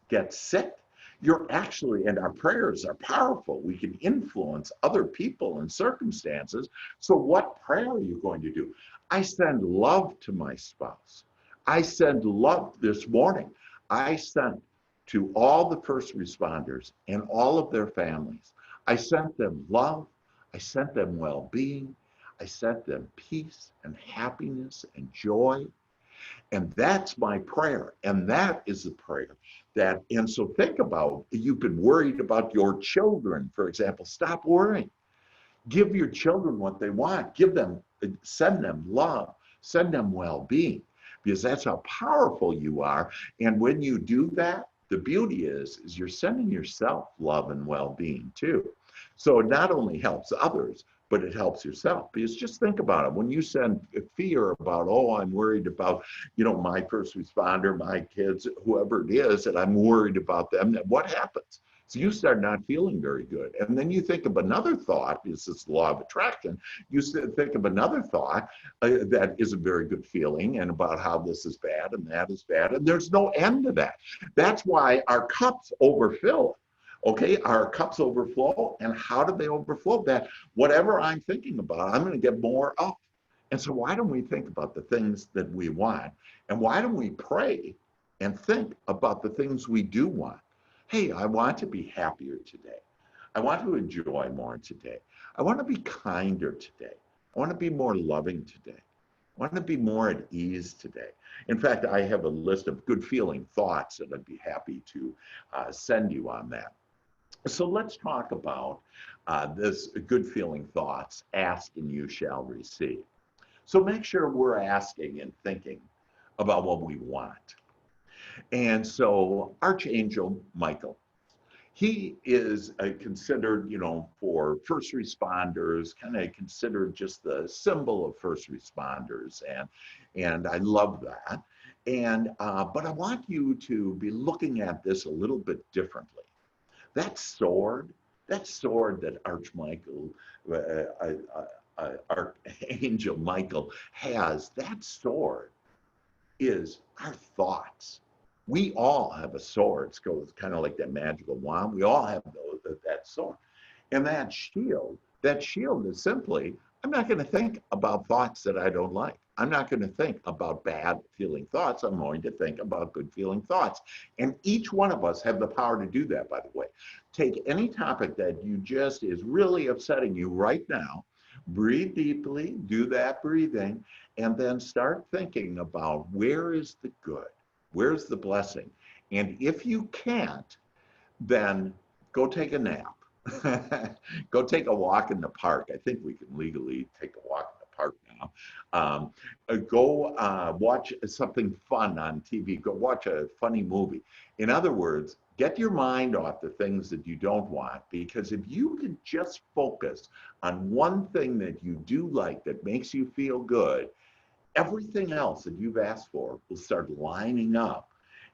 [SPEAKER 1] get sick, you're actually, and our prayers are powerful. We can influence other people and circumstances. So what prayer are you going to do? I send love to my spouse. I send love this morning. I sent to all the first responders and all of their families. I sent them love. I sent them well-being. I sent them peace and happiness and joy. And that's my prayer. And that is the prayer that, and so think about, you've been worried about your children, for example. Stop worrying. Give your children what they want. Send them love, send them well-being, because that's how powerful you are. And when you do that, the beauty is you're sending yourself love and well-being too. So it not only helps others, but it helps yourself. Because just think about it. When you send fear about, oh, I'm worried about, my first responder, my kids, whoever it is, and I'm worried about them, then what happens? So you start not feeling very good. And then you think of another thought, because it's the law of attraction, you think of another thought that is a very good feeling, and about how this is bad and that is bad. And there's no end to that. That's why our cups overfill. Okay, our cups overflow. And how do they overflow? That whatever I'm thinking about, I'm going to get more of. And so why don't we think about the things that we want? And why don't we pray and think about the things we do want? Hey, I want to be happier today. I want to enjoy more today. I want to be kinder today. I want to be more loving today. I want to be more at ease today. In fact, I have a list of good feeling thoughts that I'd be happy to send you on that. So let's talk about this good feeling thoughts, ask and you shall receive. So make sure we're asking and thinking about what we want. And so Archangel Michael, he is considered, for first responders, kind of considered just the symbol of first responders. And I love that. And but I want you to be looking at this a little bit differently. That sword that Archangel Michael has, that sword is our thoughts. We all have a sword. It's kind of like that magical wand. We all have that sword. And that shield is simply, I'm not going to think about thoughts that I don't like. I'm not going to think about bad feeling thoughts. I'm going to think about good feeling thoughts. And each one of us have the power to do that, by the way. Take any topic that you just is really upsetting you right now, breathe deeply, do that breathing, and then start thinking about where is the good? Where's the blessing? And if you can't, then go take a nap. Go take a walk in the park. I think we can legally take a walk in the park now. Go watch something fun on TV. Go watch a funny movie. In other words, get your mind off the things that you don't want, because if you can just focus on one thing that you do like, that makes you feel good, everything else that you've asked for will start lining up,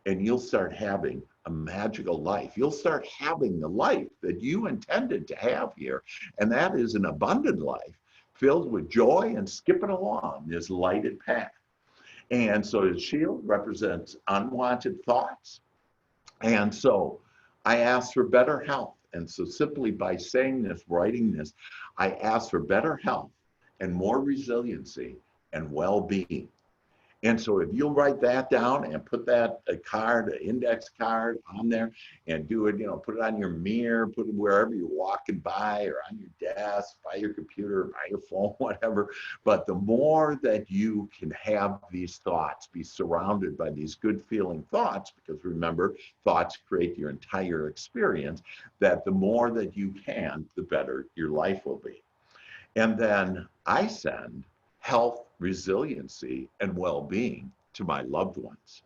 [SPEAKER 1] and you'll start having a magical life. You'll start having the life that you intended to have here. And that is an abundant life filled with joy and skipping along this lighted path. And so the shield represents unwanted thoughts. And so I ask for better health. And so simply by saying this, writing this, I ask for better health and more resiliency and well-being. And so if you'll write that down and put that index card on there, and do it, put it on your mirror, put it wherever you're walking by, or on your desk, by your computer, by your phone, whatever. But the more that you can have these thoughts, be surrounded by these good feeling thoughts, because remember, thoughts create your entire experience, that the more that you can, the better your life will be. And then I send health, resiliency, and well-being to my loved ones.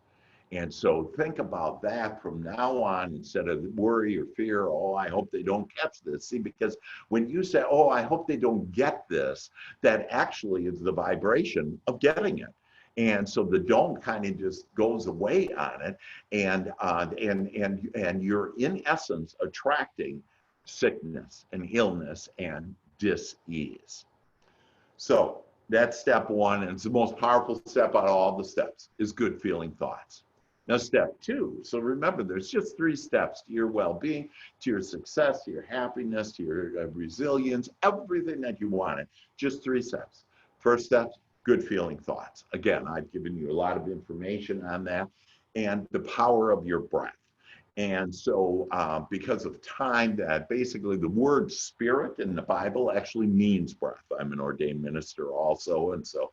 [SPEAKER 1] And so think about that from now on, instead of worry or fear, oh, I hope they don't catch this. See, because when you say, oh, I hope they don't get this, that actually is the vibration of getting it. And so the don't kind of just goes away on it, and you're in essence attracting sickness and illness and dis-ease. So that's step one, and it's the most powerful step out of all the steps, is good feeling thoughts. Now step two, so remember there's just 3 steps to your well-being, to your success, to your happiness, to your resilience, everything that you wanted, just 3 steps. First step, good feeling thoughts. Again, I've given you a lot of information on that, and the power of your breath. And so because of time, that basically the word spirit in the Bible actually means breath. I'm an ordained minister also. And so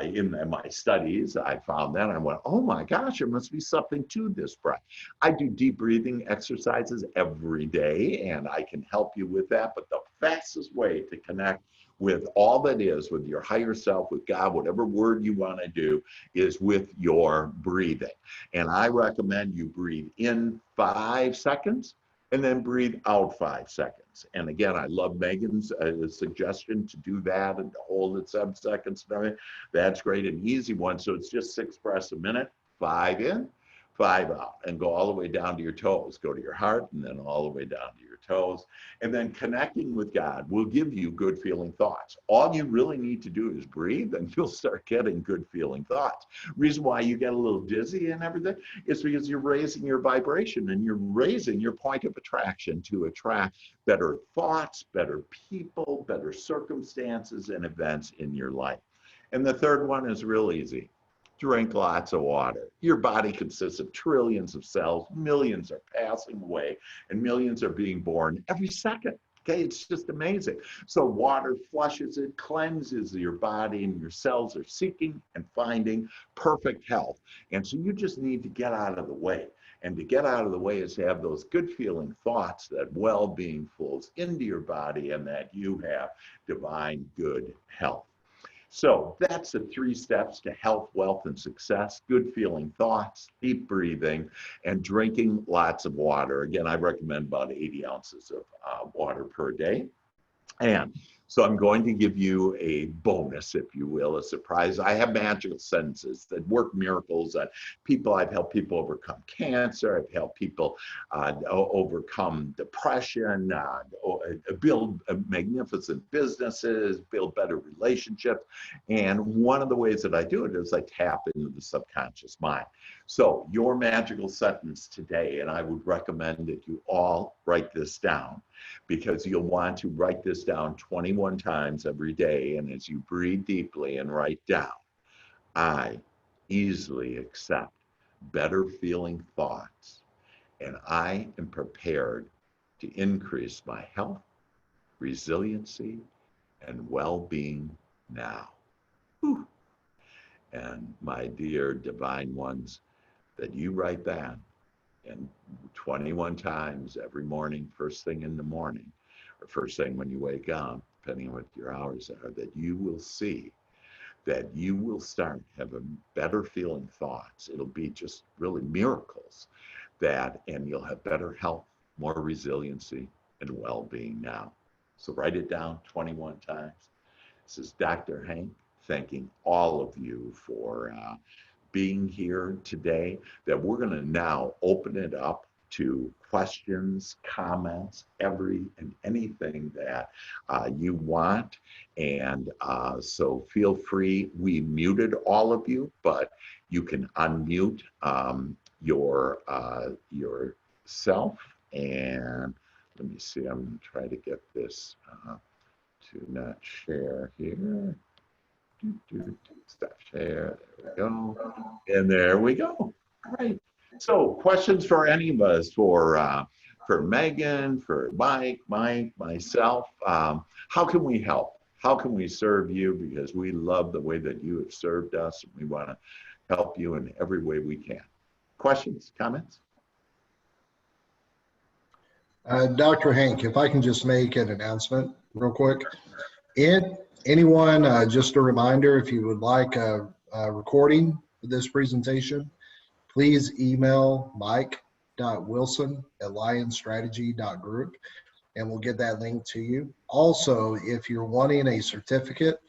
[SPEAKER 1] in my studies, I found that. I went, oh my gosh, there must be something to this breath. I do deep breathing exercises every day, and I can help you with that. But the fastest way to connect with all that is, with your higher self, with God, whatever word you want to do, is with your breathing. And I recommend you breathe in 5 seconds and then breathe out 5 seconds. And again, I love Megan's suggestion to do that and to hold it 7 seconds. That's great, an easy one. So it's just 6 breaths a minute, 5 in, 5 out, and go all the way down to your toes. Go to your heart and then all the way down to your toes. And then connecting with God will give you good feeling thoughts. All you really need to do is breathe, and you'll start getting good feeling thoughts. Reason why you get a little dizzy and everything is because you're raising your vibration, and you're raising your point of attraction to attract better thoughts, better people, better circumstances and events in your life. And the third one is real easy. Drink lots of water. Your body consists of trillions of cells. Millions are passing away, and millions are being born every second. Okay, it's just amazing. So water flushes it, cleanses your body, and your cells are seeking and finding perfect health. And so you just need to get out of the way. And to get out of the way is to have those good feeling thoughts, that well-being flows into your body, and that you have divine good health. So that's the 3 steps to health, wealth, and success: good feeling thoughts, deep breathing, and drinking lots of water. Again, I recommend about 80 ounces of water per day. And so I'm going to give you a bonus, if you will, a surprise. I have magical sentences that work miracles on people. I've helped people overcome cancer. I've helped people overcome depression, build magnificent businesses, build better relationships. And one of the ways that I do it is I tap into the subconscious mind. So your magical sentence today, and I would recommend that you all write this down, because you'll want to write this down 21 times every day. And as you breathe deeply and write down, I easily accept better feeling thoughts, and I am prepared to increase my health, resiliency, and well-being now. Whew. And my dear divine ones, that you write that, and 21 times every morning, first thing in the morning, or first thing when you wake up, depending on what your hours are, that you will see that you will start having better feeling thoughts. It'll be just really miracles, and you'll have better health, more resiliency, and well-being now. So write it down 21 times. This is Dr. Hank thanking all of you for being here today, that we're going to now open it up to questions, comments, every and anything that you want. And so feel free. We muted all of you, but you can unmute yourself. And let me see, I'm going to try to get this to not share here. Stop share. There we go. And there we go. All right. So questions for any of us, for Megan, for Mike, myself. How can we help? How can we serve you? Because we love the way that you have served us, and we want to help you in every way we can. Questions, comments?
[SPEAKER 4] Dr. Hank, if I can just make an announcement real quick. Anyone, just a reminder, if you would like a recording for this presentation, please email mike.wilson@lionstrategy.group, and we'll get that link to you. Also, if you're wanting a certificate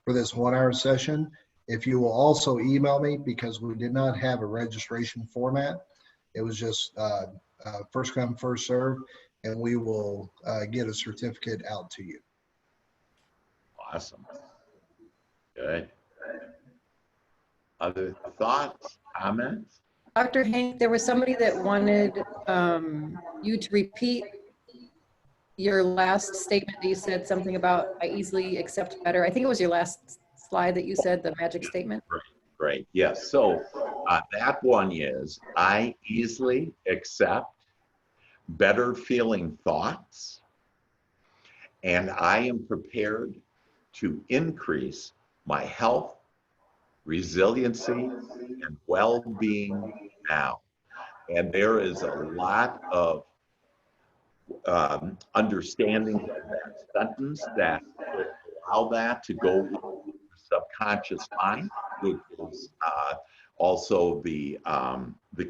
[SPEAKER 4] for this 1-hour session, if you will also email me, because we did not have a registration format. It was just first come, first serve, and we will get a certificate out to you.
[SPEAKER 1] Awesome. Good. Other thoughts, comments?
[SPEAKER 3] Dr. Hank, there was somebody that wanted you to repeat your last statement that you said something about I easily accept better. I think it was your last slide that you said, the magic statement.
[SPEAKER 1] Great. Yes. So that one is I easily accept better feeling thoughts, and I am prepared to increase my health, resiliency, and well-being now. And there is a lot of understanding of that sentence that will allow that to go into the subconscious mind, which is also the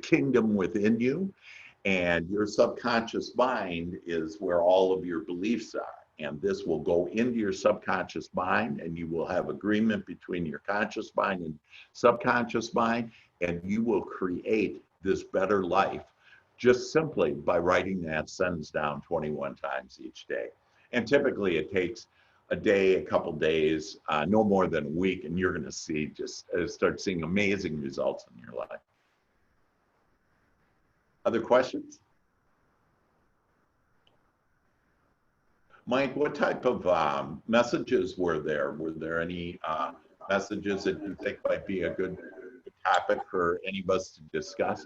[SPEAKER 1] kingdom within you. And your subconscious mind is where all of your beliefs are. And this will go into your subconscious mind, and you will have agreement between your conscious mind and subconscious mind, and you will create this better life just simply by writing that sentence down 21 times each day. And typically it takes a day, a couple days, no more than a week, and you're gonna see start seeing amazing results in your life. Other questions? Mike, what type of messages were there? Were there any messages that you think might be a good topic for any of us to discuss?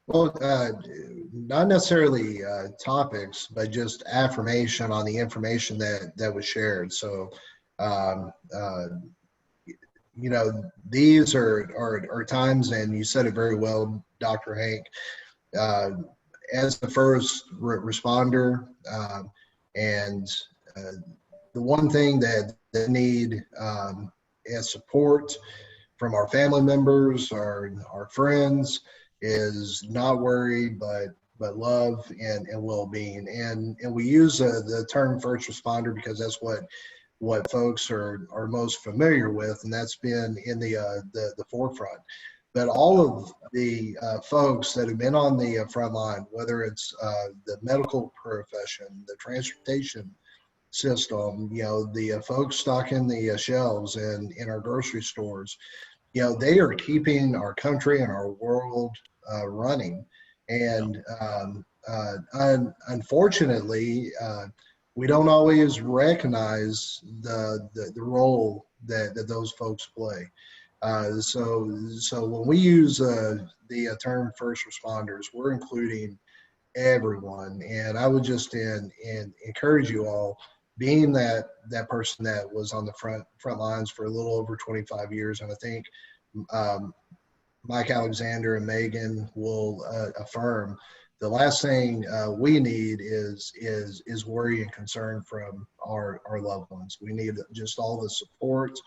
[SPEAKER 4] Well, not necessarily topics, but just affirmation on the information that was shared. So, you know, these are times, and you said it very well, Dr. Hank, as the first responder, and the one thing that they need as support from our family members, our friends, is not worry, but love and well-being. And we use the term first responder because that's what folks are most familiar with, and that's been in the forefront. But all of the folks that have been on the front line, whether it's the medical profession, the transportation system, you know, the folks stocking the shelves in our grocery stores, you know, they are keeping our country and our world running. And unfortunately, we don't always recognize the role that those folks play. So when we use the term first responders, we're including everyone. And I would just encourage you all, being that person that was on the front lines for a little over 25 years, and I think Mike Alexander and Megan will affirm, the last thing we need is worry and concern from our loved ones. We need just all the support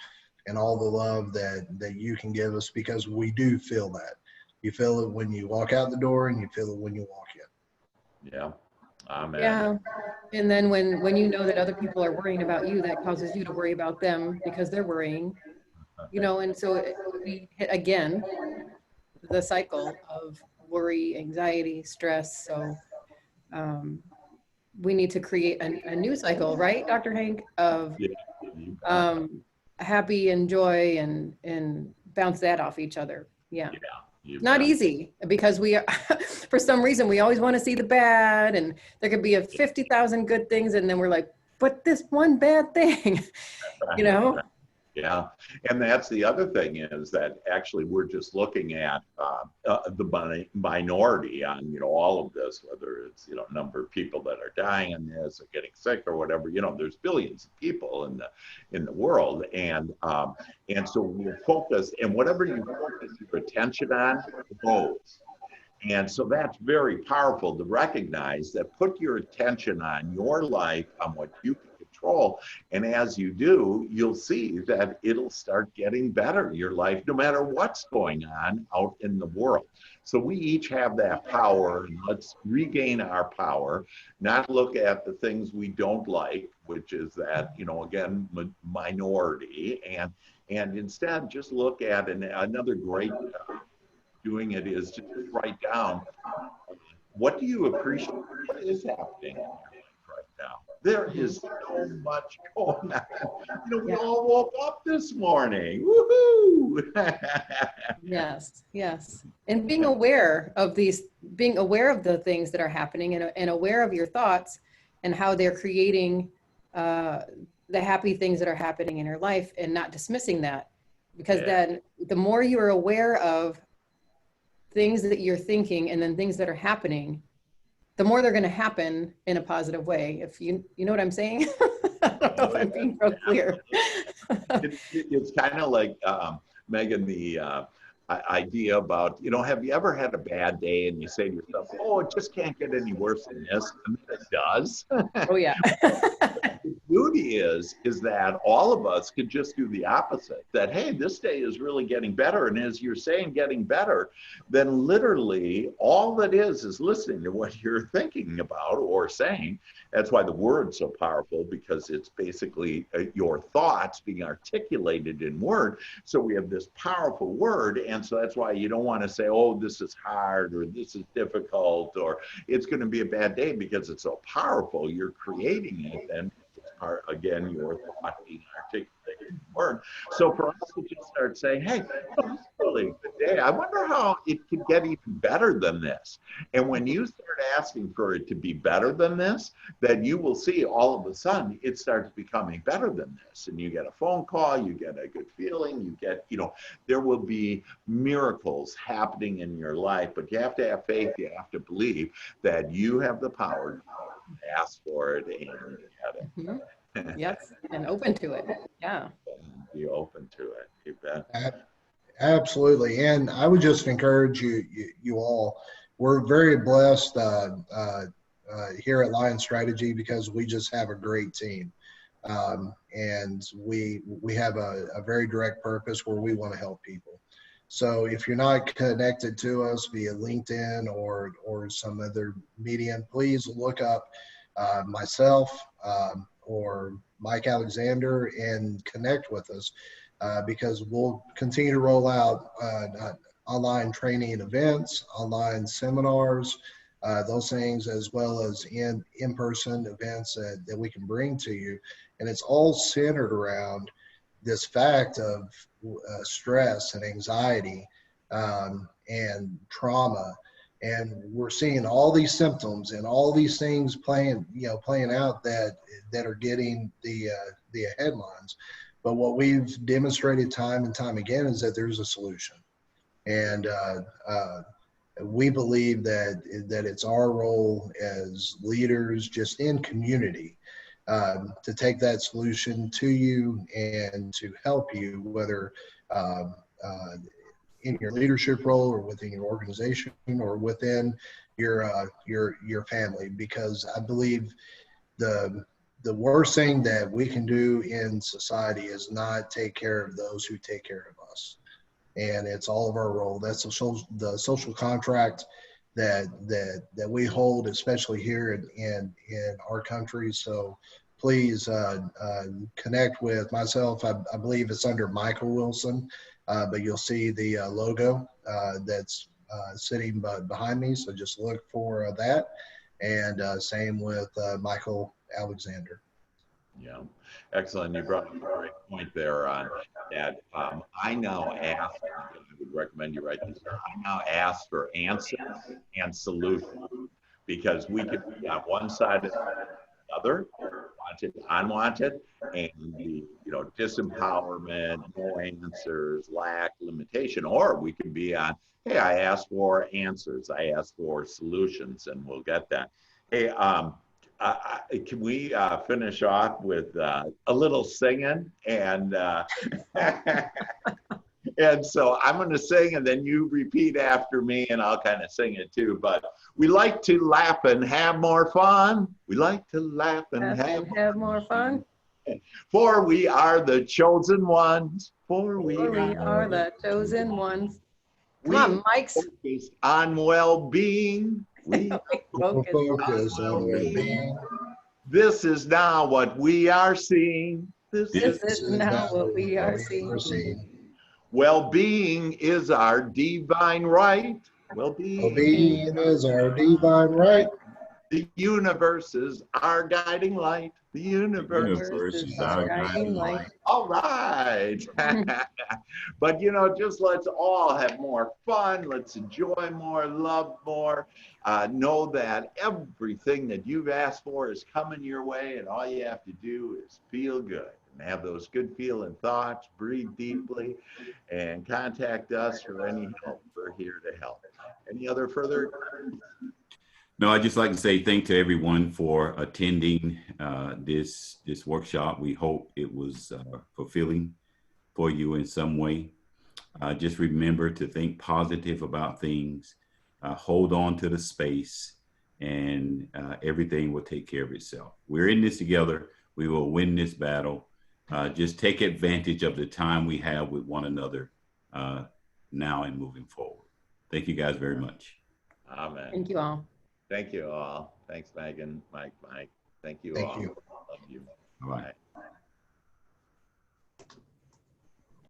[SPEAKER 4] and all the love that you can give us, because we do feel that. You feel it when you walk out the door, and you feel it when you walk in.
[SPEAKER 1] Yeah. Amen.
[SPEAKER 3] Yeah. And then when you know that other people are worrying about you, that causes you to worry about them because they're worrying, you know, and so we hit again the cycle of worry, anxiety, stress. So we need to create a new cycle, right, Dr. Hank, of happy and joy and bounce that off each other. Yeah. Not easy, because we are, for some reason, we always want to see the bad, and there could be 50,000 good things, and then we're like, but this one bad thing, you know?
[SPEAKER 1] Yeah, and that's the other thing, is that actually we're just looking at the minority on, you know, all of this, whether it's, you know, number of people that are dying in this or getting sick or whatever. You know, there's billions of people in the world, and so we'll focus, and whatever you focus your attention on goes. And so that's very powerful to recognize that. Put your attention on your life, on what you can control. And as you do, you'll see that it'll start getting better, your life, no matter what's going on out in the world. So we each have that power, and let's regain our power, not look at the things we don't like, which is that, you know, again, minority, And instead, just look at, and another great doing it is to just write down, what do you appreciate? What is happening in your life right now? There is so much going on. You know, we all woke up this morning. Woohoo!
[SPEAKER 3] Yes, yes. And being aware of the things that are happening, and aware of your thoughts and how they're creating the happy things that are happening in your life, and not dismissing that. Because then the more you're aware of things that you're thinking and then things that are happening, the more they're going to happen in a positive way. If you know what I'm saying? I don't know if I'm being real clear.
[SPEAKER 1] It's kind of like, Megan, the idea about, you know, have you ever had a bad day and you say to yourself, oh, it just can't get any worse than this? And then it does.
[SPEAKER 3] Oh, yeah.
[SPEAKER 1] The beauty is that all of us could just do the opposite, that, hey, this day is really getting better. And as you're saying, getting better, then literally all that is listening to what you're thinking about or saying. That's why the word's so powerful, because it's basically your thoughts being articulated in word. So we have this powerful word. And so that's why you don't want to say, oh, this is hard, or this is difficult, or it's going to be a bad day, because it's so powerful. You're creating it, and are, again, your thought being articulated in word. So for us to just start saying, hey, this is really a good day. I wonder how it could get even better than this. And when you start asking for it to be better than this, then you will see all of a sudden it starts becoming better than this. And you get a phone call, you get a good feeling, you get, you know, there will be miracles happening in your life, but you have to have faith, you have to believe that you have the power to ask for it and get it.
[SPEAKER 3] Mm-hmm. Yes, and open to it. Yeah.
[SPEAKER 1] Be open to it. You bet.
[SPEAKER 4] Absolutely. And I would just encourage you all. We're very blessed here at Lion Strategy, because we just have a great team. And we have a very direct purpose where we want to help people. So if you're not connected to us via LinkedIn or some other medium, please look up myself or Mike Alexander and connect with us, because we'll continue to roll out online training events, online seminars, those things, as well as in-person events that we can bring to you. And it's all centered around this fact of stress and anxiety and trauma. And we're seeing all these symptoms and all these things playing out that are getting the headlines. But what we've demonstrated time and time again is that there's a solution. And we believe that it's our role as leaders, just in community, to take that solution to you and to help you, whether in your leadership role or within your organization or within your family. Because I believe the worst thing that we can do in society is not take care of those who take care of us. And it's all of our role. That's the social contract that we hold, especially here in our country. So please connect with myself. I believe it's under Michael Wilson, but you'll see the logo that's sitting behind me. So just look for that. And same with Michael Alexander.
[SPEAKER 1] Yeah, excellent. You brought up a great point there on that. I now ask, I would recommend you write this down, I now ask for answers and solutions, because we could be on one side or the other, wanted, unwanted, and the disempowerment, no answers, lack, limitation, or we can be on, hey, I ask for answers, I ask for solutions, and we'll get that. Hey, can we finish off with a little singing? And and so I'm going to sing, and then you repeat after me, and I'll kind of sing it too. But we like to laugh and have more fun. We like to laugh and have more fun. For we are the chosen ones. For we
[SPEAKER 3] are the chosen ones. Come on, Mike's.
[SPEAKER 1] Focused on well-being. We
[SPEAKER 4] focus on well-being.
[SPEAKER 1] This is now what we are seeing. This
[SPEAKER 3] This
[SPEAKER 1] is
[SPEAKER 3] is now what we are seeing.
[SPEAKER 1] well-being is our divine right. Well-being,
[SPEAKER 4] Well-being is our divine right.
[SPEAKER 1] the universe is our guiding light. The universe
[SPEAKER 2] Is our guiding light.
[SPEAKER 1] all right. But you know, just let's all have more fun. Let's enjoy more, love more. Know that everything that you've asked for is coming your way, and all you have to do is feel good and have those good feeling thoughts. Breathe deeply, and contact us for any help. We're here to help. Any other further?
[SPEAKER 2] No, I'd just like to say thank to everyone for attending this workshop. We hope it was fulfilling for you in some way. Just remember to think positive about things, hold on to the space, and everything will take care of itself. We're in this together. We will win this battle. Just take advantage of the time we have with one another now and moving forward. Thank you guys very much.
[SPEAKER 1] Amen.
[SPEAKER 3] Thank you all.
[SPEAKER 1] Thank you all. Thanks, Megan, Mike. Thank you
[SPEAKER 4] Thank
[SPEAKER 1] all.
[SPEAKER 4] you.
[SPEAKER 1] Love you.
[SPEAKER 2] All right.
[SPEAKER 1] Bye.